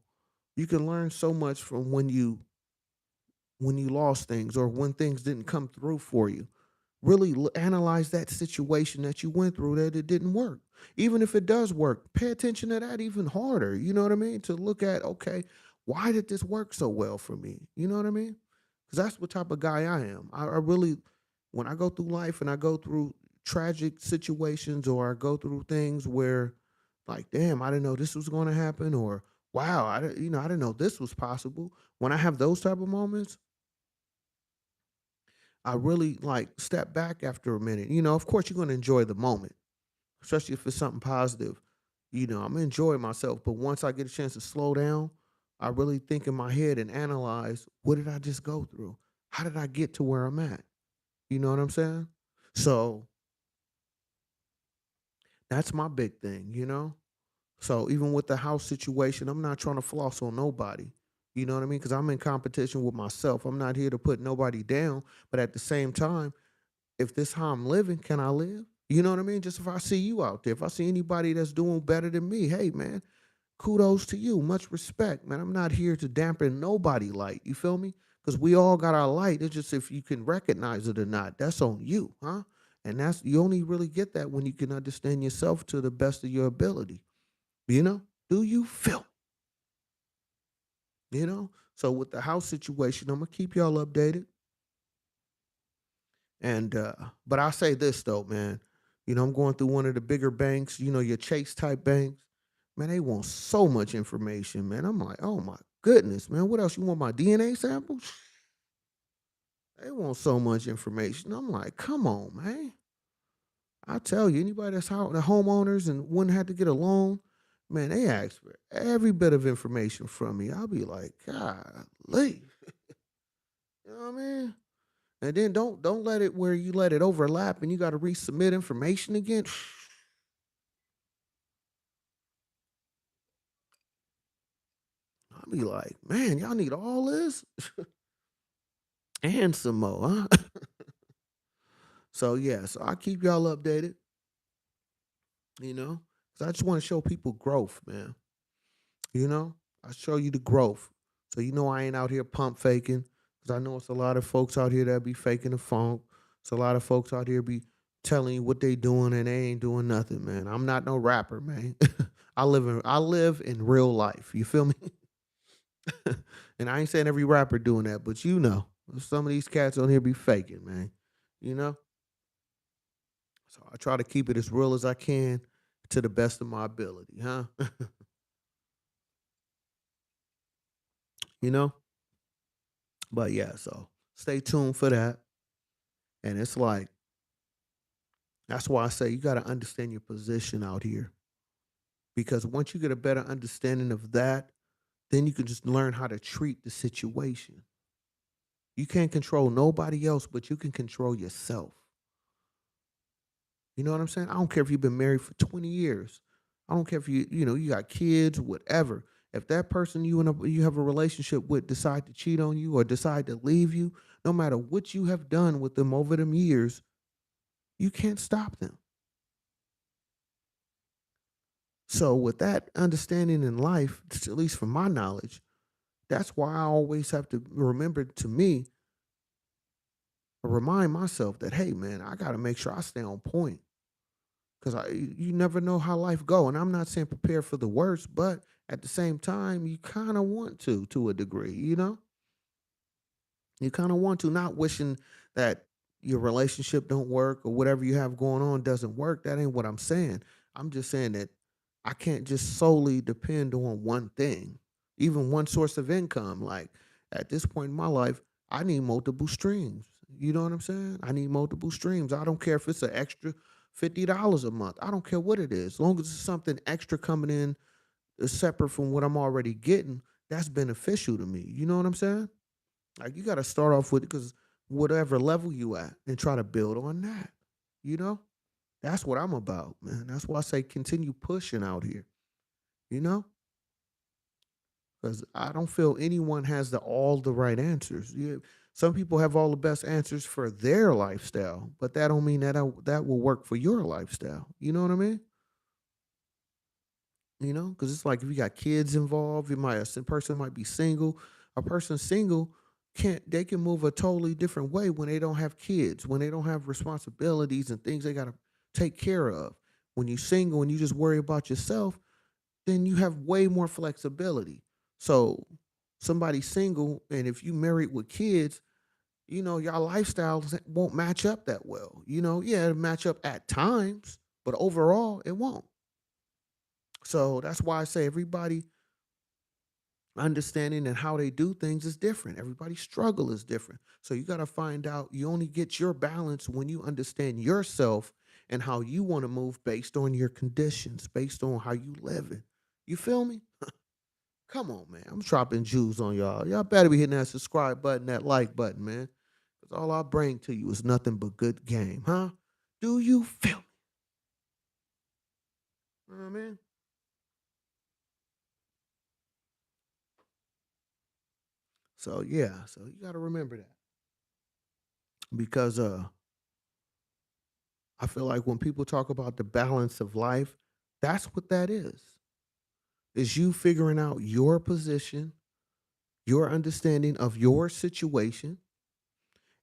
Speaker 1: You can learn so much from when you lost things or when things didn't come through for you. Really analyze that situation that you went through that it didn't work. Even if it does work, pay attention to that even harder. You know what I mean? To look at, okay, why did this work so well for me? You know what I mean? Because that's what type of guy I am. I really, when I go through life and I go through tragic situations or I go through things where, like, damn, I didn't know this was going to happen, or wow, I didn't know this was possible. When I have those type of moments, I really like step back after a minute. Of course, you're going to enjoy the moment, especially if it's something positive. I'm gonna enjoy myself. But once I get a chance to slow down, I really think in my head and analyze, what did I just go through? How did I get to where I'm at? You know what I'm saying? So that's my big thing. So even with the house situation, I'm not trying to floss on nobody. You know what I mean? Because I'm in competition with myself. I'm not here to put nobody down. But at the same time, if this how I'm living, can I live? You know what I mean? Just if I see you out there, if I see anybody that's doing better than me, hey man, kudos to you. Much respect, man. I'm not here to dampen nobody light. You feel me? Because we all got our light. It's just if you can recognize it or not. That's on you, huh? And that's you only really get that when you can understand yourself to the best of your ability. You know? Do you feel? You know? So with the house situation, I'm gonna keep y'all updated. And but I'll say this though, man. I'm going through one of the bigger banks, your Chase type banks. Man, they want so much information, man. I'm like, oh my goodness, man. What else? You want my DNA samples? They want so much information. I'm like, come on, man. I tell you, anybody that's the homeowners and wouldn't have to get a loan, man, they ask for every bit of information from me. I'll be like, God, leave. You know what I mean? And then don't let it where you let it overlap and you got to resubmit information again. I'll be like, man, y'all need all this and some more, huh? So yeah, so I keep y'all updated, you know, because I just want to show people growth, man. You know, I show you the growth, so I ain't out here pump faking. Because I know it's a lot of folks out here that be faking the funk. It's a lot of folks out here be telling you what they doing and they ain't doing nothing, man. I'm not no rapper, man. I live in real life. You feel me? And I ain't saying every rapper doing that, but some of these cats on here be faking, man. You know? So I try to keep it as real as I can to the best of my ability, huh? you know? But yeah, so stay tuned for that. And it's like, that's why I say you got to understand your position out here. Because once you get a better understanding of that, then you can just learn how to treat the situation. You can't control nobody else, but you can control yourself. You know what I'm saying? I don't care if you've been married for 20 years. I don't care if you got kids, whatever. If that person you have a relationship with decide to cheat on you or decide to leave you, no matter what you have done with them over them years, you can't stop them. So with that understanding in life, at least from my knowledge, that's why I always have to remember to me, remind myself that, hey man, I gotta make sure I stay on point. Cause you never know how life go. And I'm not saying prepare for the worst, but at the same time, you kind of want to a degree, You kind of want to, not wishing that your relationship don't work or whatever you have going on doesn't work. That ain't what I'm saying. I'm just saying that I can't just solely depend on one thing, even one source of income. Like at this point in my life, I need multiple streams. You know what I'm saying? I need multiple streams. I don't care if it's an extra $50 a month. I don't care what it is. As long as it's something extra coming in separate from what I'm already getting, that's beneficial to me. You know what I'm saying? Like you got to start off with because whatever level you at and try to build on that. You know, that's what I'm about, man. That's why I say continue pushing out here. You know, because I don't feel anyone has all the right answers. Some people have all the best answers for their lifestyle, but that don't mean that will work for your lifestyle. You know what I mean? Because it's like if you got kids involved, a person might be single. A person single can move a totally different way when they don't have kids, when they don't have responsibilities and things they got to take care of. When you single and you just worry about yourself, then you have way more flexibility. So somebody single and if you married with kids, your lifestyles won't match up that well. Yeah, it'll match up at times, but overall it won't. So that's why I say everybody understanding and how they do things is different. Everybody's struggle is different. So you got to find out you only get your balance when you understand yourself and how you want to move based on your conditions, based on how you living. You feel me? Come on, man. I'm dropping Jews on y'all. Y'all better be hitting that subscribe button, that like button, man. Because all I bring to you is nothing but good game, huh? Do you feel me? You know what I mean? So yeah, so you got to remember that because I feel like when people talk about the balance of life, that's what that is. is you figuring out your position, your understanding of your situation,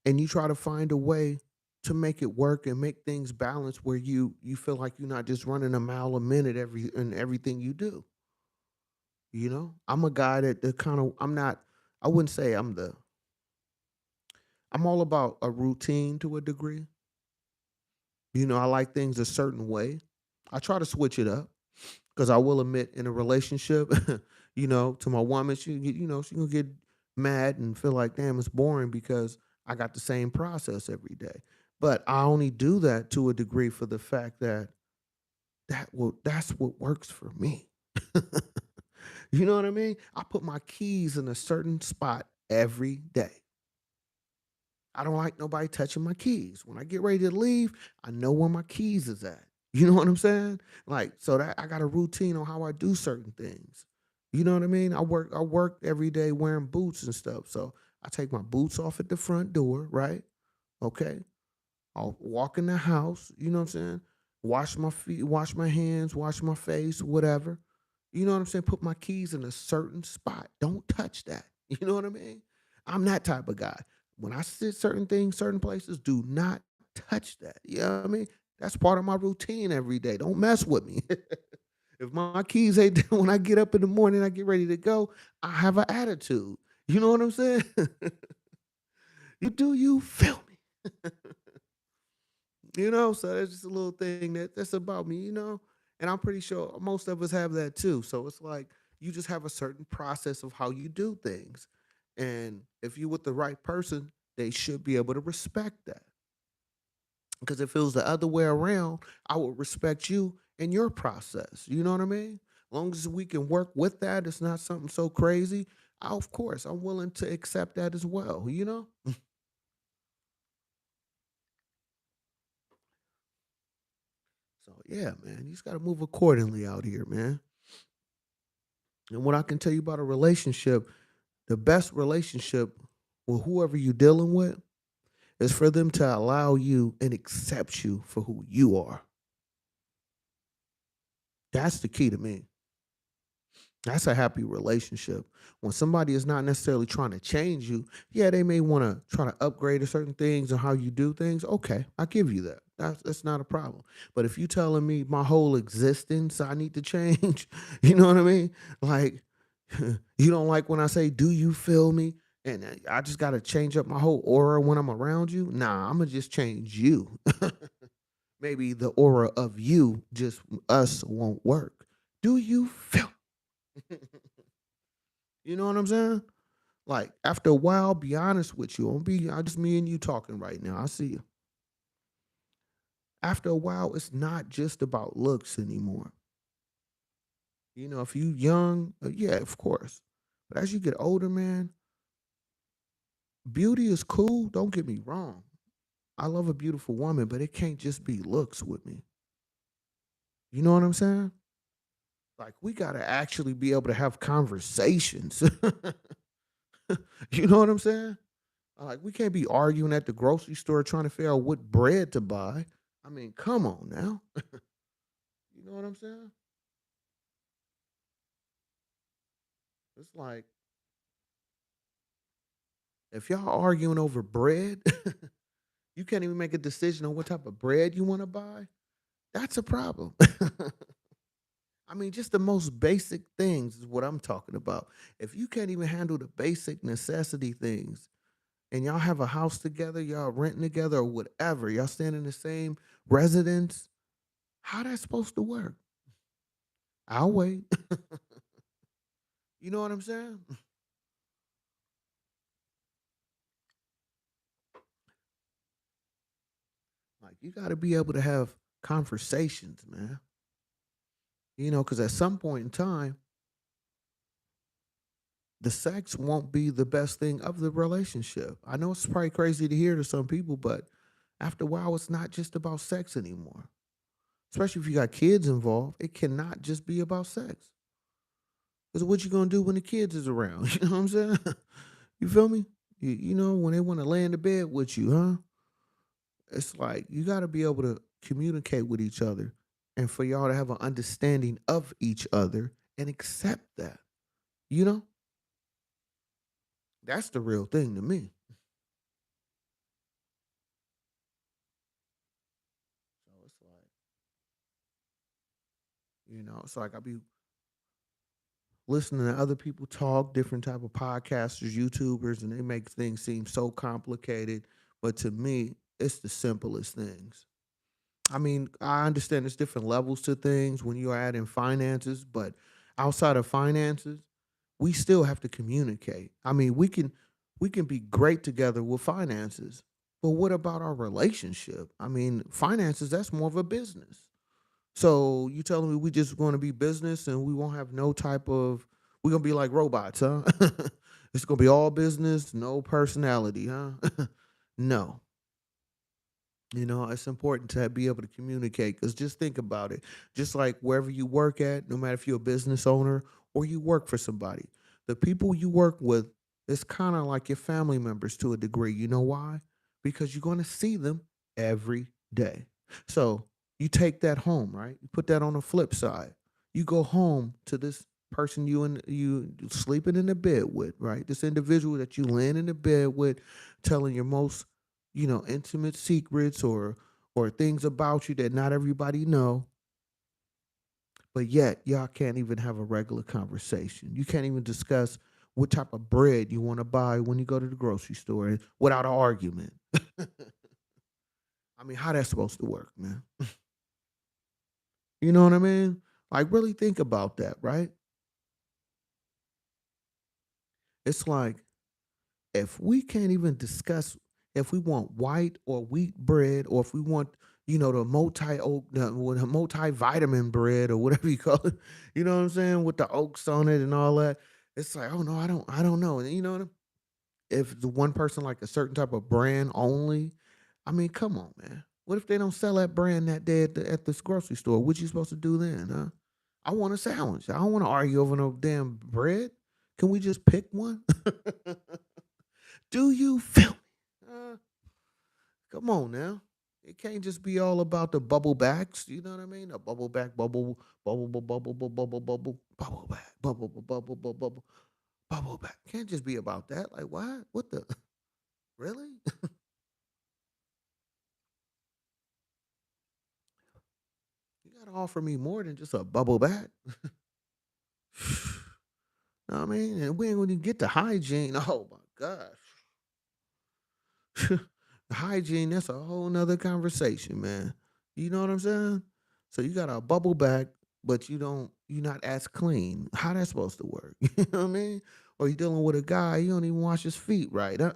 Speaker 1: and you try to find a way to make it work and make things balance where you feel like you're not just running a mile a minute every in everything you do. I'm a guy that kind of I'm not. I wouldn't say I'm all about a routine to a degree. I like things a certain way. I try to switch it up because I will admit in a relationship, to my woman, she gonna get mad and feel like, damn, it's boring because I got the same process every day. But I only do that to a degree for the fact that that's what works for me. You know what I mean? I put my keys in a certain spot every day. I don't like nobody touching my keys. When I get ready to leave, I know where my keys is at. You know what I'm saying? Like, so that I got a routine on how I do certain things. You know what I mean? I work every day wearing boots and stuff. So I take my boots off at the front door, right? Okay. I'll walk in the house, you know what I'm saying? Wash my feet, wash my hands, wash my face, whatever. You know what I'm saying? Put my keys in a certain spot. Don't touch that. You know what I mean? I'm that type of guy. When I sit certain things, certain places, do not touch that. You know what I mean? That's part of my routine every day. Don't mess with me. If my keys ain't there when I get up in the morning, I get ready to go, I have an attitude. You know what I'm saying? You feel me? So that's just a little thing that's about me. And I'm pretty sure most of us have that too. So it's like you just have a certain process of how you do things. And if you're with the right person, they should be able to respect that. Because if it was the other way around, I would respect you and your process. You know what I mean? Long as we can work with that, it's not something so crazy. Of course, I'm willing to accept that as well. So yeah, man, you just gotta move accordingly out here, man. And what I can tell you about a relationship, the best relationship with whoever you're dealing with is for them to allow you and accept you for who you are. That's the key to me. That's a happy relationship. When somebody is not necessarily trying to change you, yeah, they may want to try to upgrade a certain things or how you do things. Okay, I give you that. That's not a problem. But if you telling me my whole existence I need to change, you know what I mean? Like, you don't like when I say, "Do you feel me?" And I just got to change up my whole aura when I'm around you. Nah, I'm gonna just change you. Maybe the aura of you, just us, won't work. Do you feel? You know what I'm saying? Like after a while, be honest with you. I just me and you talking right now. I see you. After a while, it's not just about looks anymore. If you young, yeah, of course. But as you get older, man, beauty is cool. Don't get me wrong. I love a beautiful woman, but it can't just be looks with me. You know what I'm saying? Like we gotta actually be able to have conversations. You know what I'm saying? Like we can't be arguing at the grocery store trying to figure out what bread to buy. I mean, come on now. You know what I'm saying? It's like if y'all arguing over bread, you can't even make a decision on what type of bread you want to buy. That's a problem. I mean, just the most basic things is what I'm talking about. If you can't even handle the basic necessity things and y'all have a house together, y'all renting together or whatever, y'all staying in the same residence, how that's supposed to work? I'll wait. You know what I'm saying? Like you got to be able to have conversations, man. Because at some point in time, the sex won't be the best thing of the relationship. I know it's probably crazy to hear to some people, but after a while, it's not just about sex anymore. Especially if you got kids involved, it cannot just be about sex. Because what you gonna do when the kids is around? You know what I'm saying? You feel me? When they want to lay in the bed with you, huh? It's like you got to be able to communicate with each other, and for y'all to have an understanding of each other and accept that. You know, that's the real thing to me. So it's like, it's like I be listening to other people talk, different type of podcasters, YouTubers, and they make things seem so complicated. But to me, it's the simplest things. I mean, I understand there's different levels to things when you're adding finances, but outside of finances, we still have to communicate. I mean, we can be great together with finances, but what about our relationship? I mean, finances, that's more of a business. So you telling me we just going to be business and we won't have no type of we're gonna be like robots, huh? It's gonna be all business, no personality, huh? No. It's important to be able to communicate because just think about it. Just like wherever you work at, no matter if you're a business owner or you work for somebody, the people you work with, it's kind of like your family members to a degree. You know why? Because you're going to see them every day. So you take that home, right? You put that on the flip side. You go home to this person you sleeping in the bed with, right? This individual that you laying in the bed with, telling your most intimate secrets or things about you that not everybody know, but yet y'all can't even have a regular conversation. You can't even discuss what type of bread you want to buy when you go to the grocery store without an argument. I mean, how that's supposed to work, man? You know what I mean? Like really think about that, right? It's like if we can't even discuss if we want white or wheat bread or if we want the multi oak the multivitamin bread or whatever you call it, you know what I'm saying, with the oaks on it and all that. It's like, oh no, I don't know. And if the one person like a certain type of brand only, I mean, come on, man. What if they don't sell that brand that day at this grocery store? What you supposed to do then, huh? I want a sandwich. I don't want to argue over no damn bread. Can we just pick one? Do you feel me? Come on now. It can't just be all about the bubble backs. You know what I mean? A bubble back, bubble back, bubble back. Can't just be about that. Like what? What the? Really? You gotta offer me more than just a bubble back. Know what I mean? And we ain't gonna get to hygiene. Oh my gosh. Hygiene, that's a whole nother conversation, man. You know what I'm saying? So you got a bubble back, but you're not as clean. How that's supposed to work? You know what I mean? Or you dealing with a guy, you don't even wash his feet right. Huh?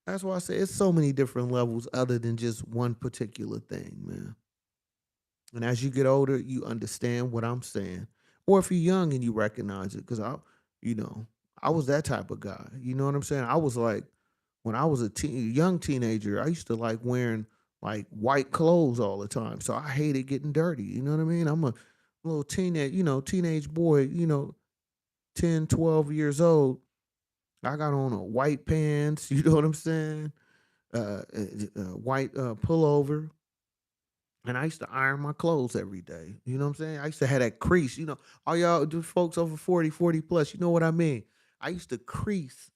Speaker 1: That's why I say it's so many different levels other than just one particular thing, man. And as you get older, you understand what I'm saying. Or if you're young and you recognize it, because you know, I was that type of guy. You know what I'm saying? I was like, when I was a young teenager, I used to like wearing like white clothes all the time. So I hated getting dirty. You know what I mean? I'm a little teenage boy, 10, 12 years old. I got on a white pants, you know what I'm saying? White pullover, and I used to iron my clothes every day. You know what I'm saying? I used to have that crease. All y'all do folks over 40, 40 plus, you know what I mean? I used to crease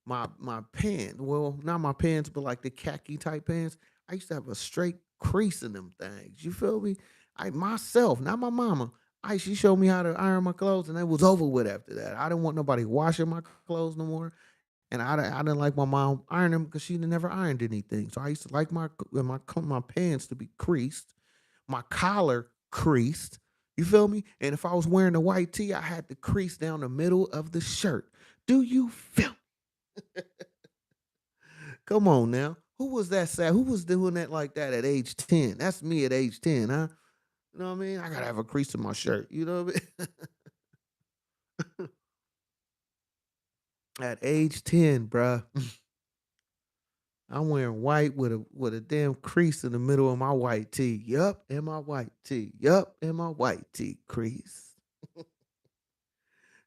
Speaker 1: my pants. Well, not my pants, but like the khaki type pants. I used to have a straight crease in them things. You feel me? I myself, not my mama. She showed me how to iron my clothes, and it was over with after that. I didn't want nobody washing my clothes no more. And I didn't like my mom ironing them because she never ironed anything. So I used to like my pants to be creased, my collar creased. You feel me? And if I was wearing a white tee, I had to crease down the middle of the shirt. Do you feel? Come on now. Who was that sad? Who was doing that like that at age 10? That's me at age 10, huh? You know what I mean? I gotta have a crease in my shirt. You know what I mean? At age 10, bruh. I'm wearing white with a damn crease in the middle of my white tee. Yup, and my white tee. Yup, and my white tee crease.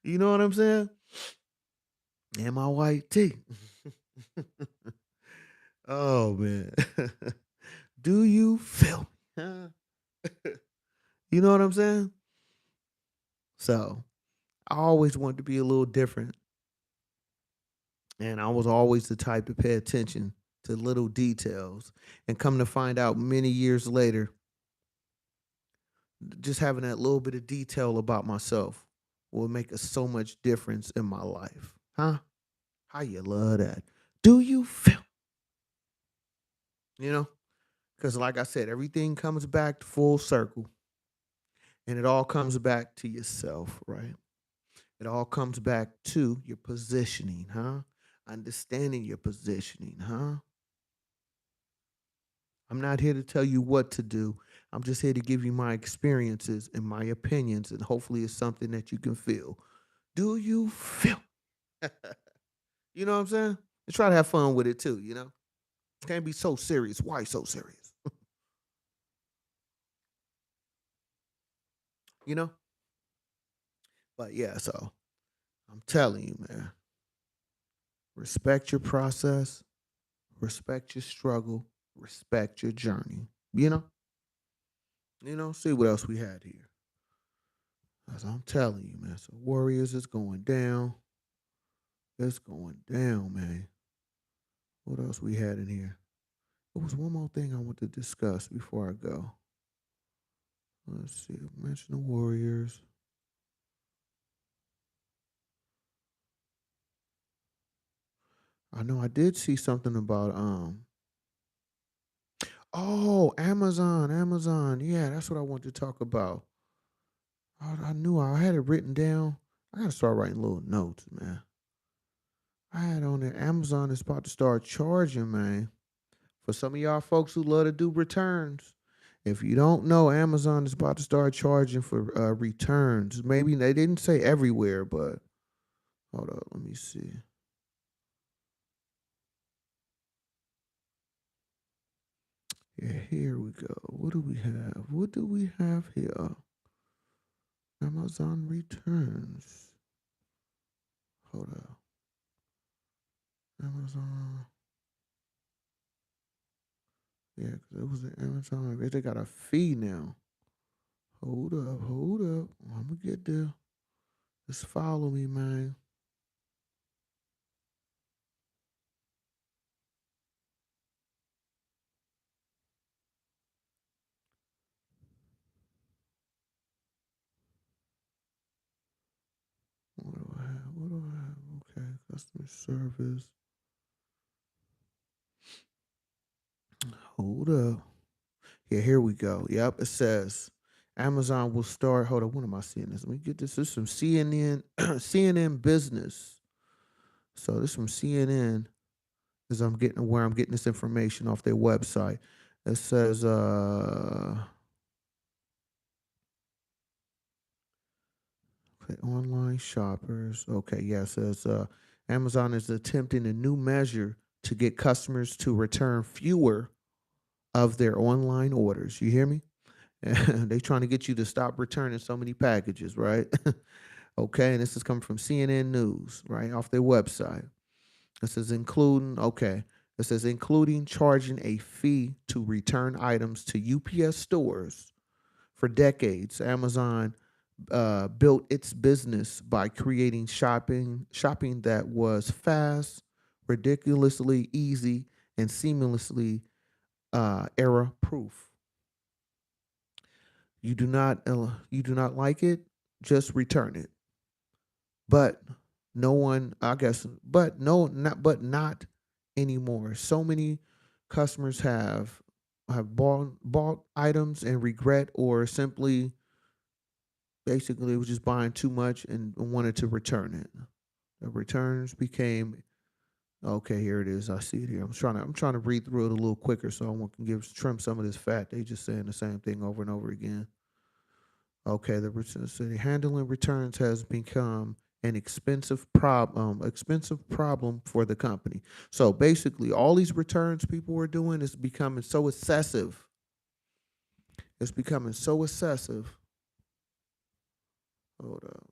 Speaker 1: You know what I'm saying? And my white tee. Oh man. Do you feel me? Huh? You know what I'm saying? So I always wanted to be a little different. And I was always the type to pay attention to little details. And come to find out many years later, just having that little bit of detail about myself will make a so much difference in my life. Huh? How you love that? Do you feel, you know? Because like I said, everything comes back to full circle and it all comes back to yourself, right? It all comes back to your positioning, huh? Understanding your positioning, huh? I'm not here to tell you what to do. I'm just here to give you my experiences and my opinions, and hopefully it's something that you can feel. Do you feel? You know what I'm saying? And try to have fun with it too, you know? It can't be so serious. Why so serious? You know? But yeah, so I'm telling you, man, respect your process, respect your struggle, respect your journey. You know? See what else we had here. As I'm telling you, man. So Warriors is going down. It's going down, man. What else we had in here? There was one more thing I want to discuss before I go. Let's see. Mention the Warriors. I know I did see something about oh, Amazon, Amazon. Yeah, that's what I want to talk about. I knew I had it written down. I gotta start writing little notes, man. I had on there Amazon is about to start charging, man. For some of y'all folks who love to do returns. If you don't know, Amazon is about to start charging for returns. Maybe they didn't say everywhere, but hold up, let me see. Yeah, here we go. What do we have? What do we have here? Amazon returns. Hold up. Amazon. Yeah, because it was an Amazon. They got a fee now. Hold up, hold up. I'm gonna get there. Just follow me, man. What do I have? What do I have? Okay, customer service. Hold up. Yeah, here we go. Yep, it says Amazon will start. Hold on, when am I seeing this? Let me get this. This is from CNN, CNN Business. So this from CNN is I'm getting where I'm getting this information off their website. It says okay, online shoppers. Okay, yeah, it says Amazon is attempting a new measure to get customers to return fewer of their online orders. You hear me? They trying to get you to stop returning so many packages, right? Okay, and this is coming from CNN News, right, off their website. It says including, okay, it says including charging a fee to return items to UPS stores. For decades, Amazon built its business by creating shopping that was fast, ridiculously easy, and seamlessly error proof. You do not like it, just return it. But no one, I guess, but no, not anymore. So many customers have bought items and regret, or simply basically was just buying too much and wanted to return it. The returns became okay. Here it is. I see it here. I'm trying to read through it a little quicker so I can give trim some of this fat. They just saying the same thing over and over again. Okay, the return city handling returns has become an expensive problem for the company. So basically, all these returns people are doing is becoming so excessive. It's becoming so excessive. Hold up,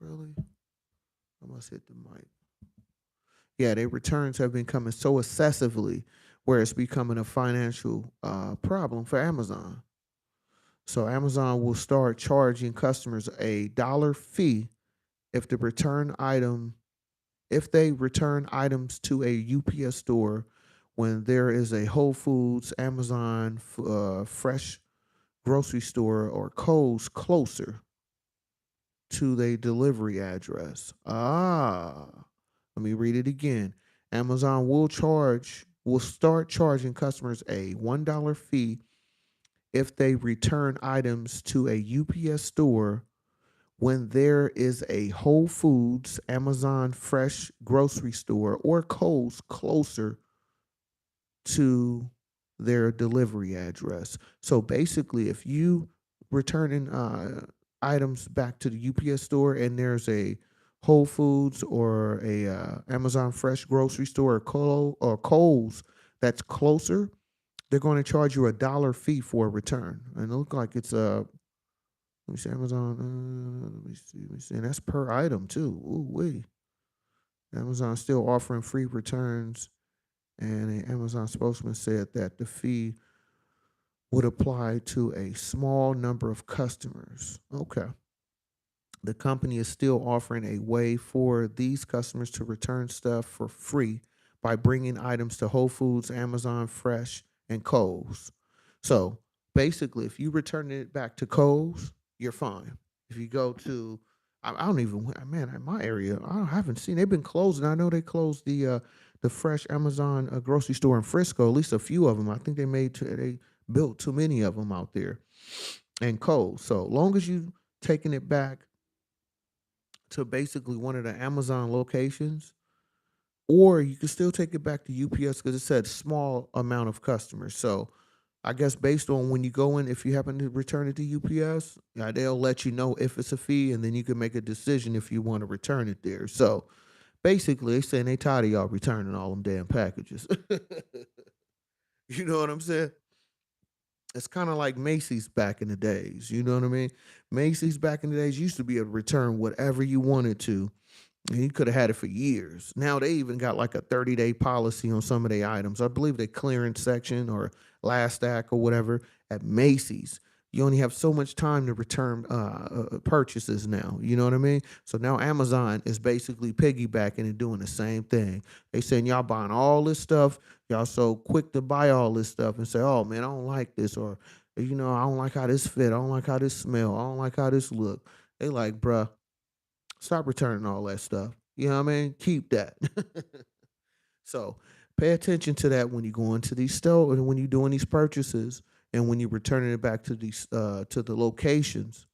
Speaker 1: really? I must hit the mic. Yeah, their returns have been coming so excessively, where it's becoming a financial problem for Amazon. So Amazon will start charging customers a dollar fee if the return item if they return items to a UPS store when there is a Whole Foods, Amazon, fresh grocery store, or Kohl's closer to their delivery address. Let me read it again. Amazon will start charging customers a $1 fee if they return items to a UPS store when there is a Whole Foods, Amazon fresh grocery store, or Kohl's closer to their delivery address. So basically, if you returning items back to the UPS store and there's a Whole Foods or a Amazon fresh grocery store or Kohl's that's closer, they're going to charge you a dollar fee for a return. And it look like it's let me see Amazon. Let me see. And that's per item too. Ooh wee. Amazon still offering free returns, and an Amazon spokesman said that the fee would apply to a small number of customers. Okay. The company is still offering a way for these customers to return stuff for free by bringing items to Whole Foods, Amazon Fresh, and Kohl's. So basically, if you return it back to Kohl's, you're fine. If you go to, I don't even, man, in my area, I haven't seen. They've been closing. I know they closed the Fresh Amazon grocery store in Frisco. At least a few of them. I think they built too many of them out there, and Kohl's. So long as you taking it back to basically one of the Amazon locations, or you can still take it back to UPS because it said small amount of customers. So I guess based on when you go in, if you happen to return it to UPS, yeah, they'll let you know if it's a fee, and then you can make a decision if you want to return it there. So basically, they saying they tired of y'all returning all them damn packages. You know what I'm saying? It's kind of like Macy's back in the days. You know what I mean? Macy's back in the days used to be able to return whatever you wanted to, and you could have had it for years. Now they even got like a 30-day policy on some of their items. I believe the clearance section or last stack or whatever at Macy's. You only have so much time to return purchases now. You know what I mean? So now Amazon is basically piggybacking and doing the same thing. They saying y'all buying all this stuff. Y'all so quick to buy all this stuff and say, "Oh man, I don't like this," or I don't like how this fit. I don't like how this smell. I don't like how this look. They like, bruh, stop returning all that stuff. You know what I mean? Keep that. So pay attention to that when you go into these stores and when you're doing these purchases and when you're returning it back to these to the locations.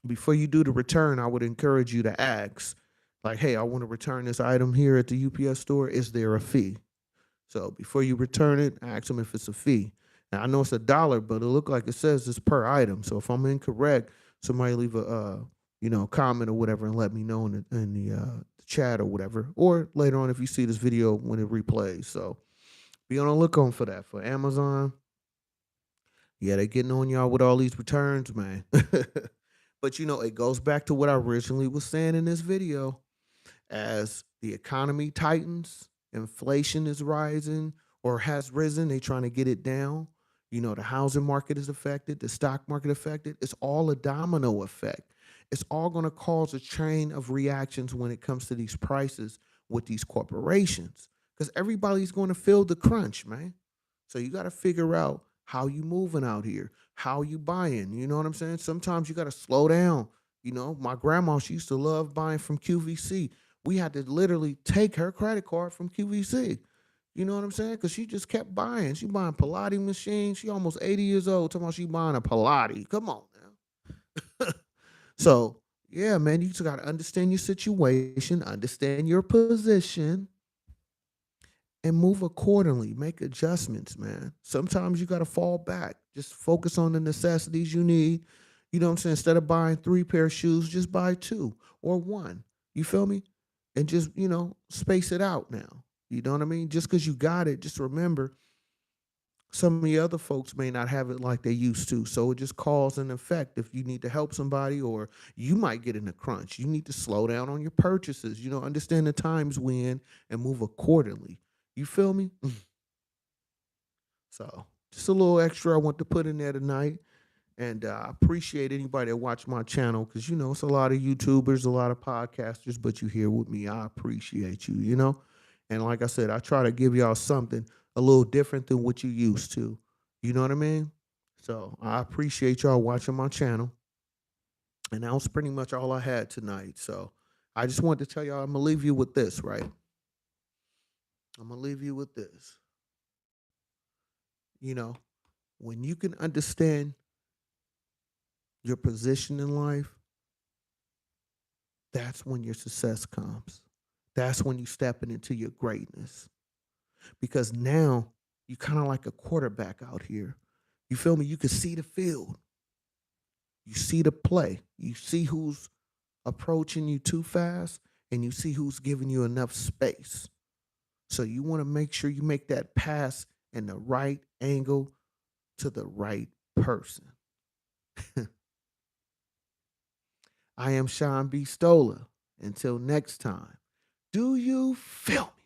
Speaker 1: Before you do the return, I would encourage you to ask, like, hey, I want to return this item here at the UPS store. Is there a fee? So before you return it, ask them if it's a fee. Now I know it's a dollar, but it look like it says it's per item. So if I'm incorrect, somebody leave a comment or whatever and let me know in the chat or whatever. Or later on if you see this video when it replays. So be on the lookout for that. For Amazon, yeah, they getting on y'all with all these returns, man. But it goes back to what I originally was saying in this video. As the economy tightens, inflation is rising or has risen, they trying to get it down. The housing market is affected, the stock market affected. It's all a domino effect. It's all going to cause a chain of reactions when it comes to these prices with these corporations because everybody's going to feel the crunch, man. So you got to figure out how you moving out here, how you buying. You know what I'm saying? Sometimes you got to slow down. My grandma, she used to love buying from QVC. We had to literally take her credit card from QVC. You know what I'm saying? Because she just kept buying. She buying Pilates machines. She almost 80 years old. Talking about she buying a Pilates. Come on now. So yeah, man, you just gotta understand your situation, understand your position, and move accordingly. Make adjustments, man. Sometimes you gotta fall back. Just focus on the necessities you need. You know what I'm saying? Instead of buying 3 pair of shoes, just buy 2 or 1. You feel me? And just, space it out now. You know what I mean? Just because you got it, just remember some of the other folks may not have it like they used to. So it just cause an effect. If you need to help somebody or you might get in a crunch, you need to slow down on your purchases. Understand the times we in and move accordingly. You feel me? So just a little extra I want to put in there tonight. And I appreciate anybody that watch my channel because, it's a lot of YouTubers, a lot of podcasters, but you here with me. I appreciate you. And like I said, I try to give y'all something a little different than what you used to. You know what I mean? So I appreciate y'all watching my channel. And that was pretty much all I had tonight. So I just wanted to tell y'all I'm going to leave you with this, right? I'm going to leave you with this. You know, when you can understand your position in life, that's when your success comes. That's when you stepping into your greatness. Because now you kind of like a quarterback out here. You feel me? You can see the field. You see the play. You see who's approaching you too fast and you see who's giving you enough space. So you want to make sure you make that pass in the right angle to the right person. I am Sean B. Stoller. Until next time, do you feel me?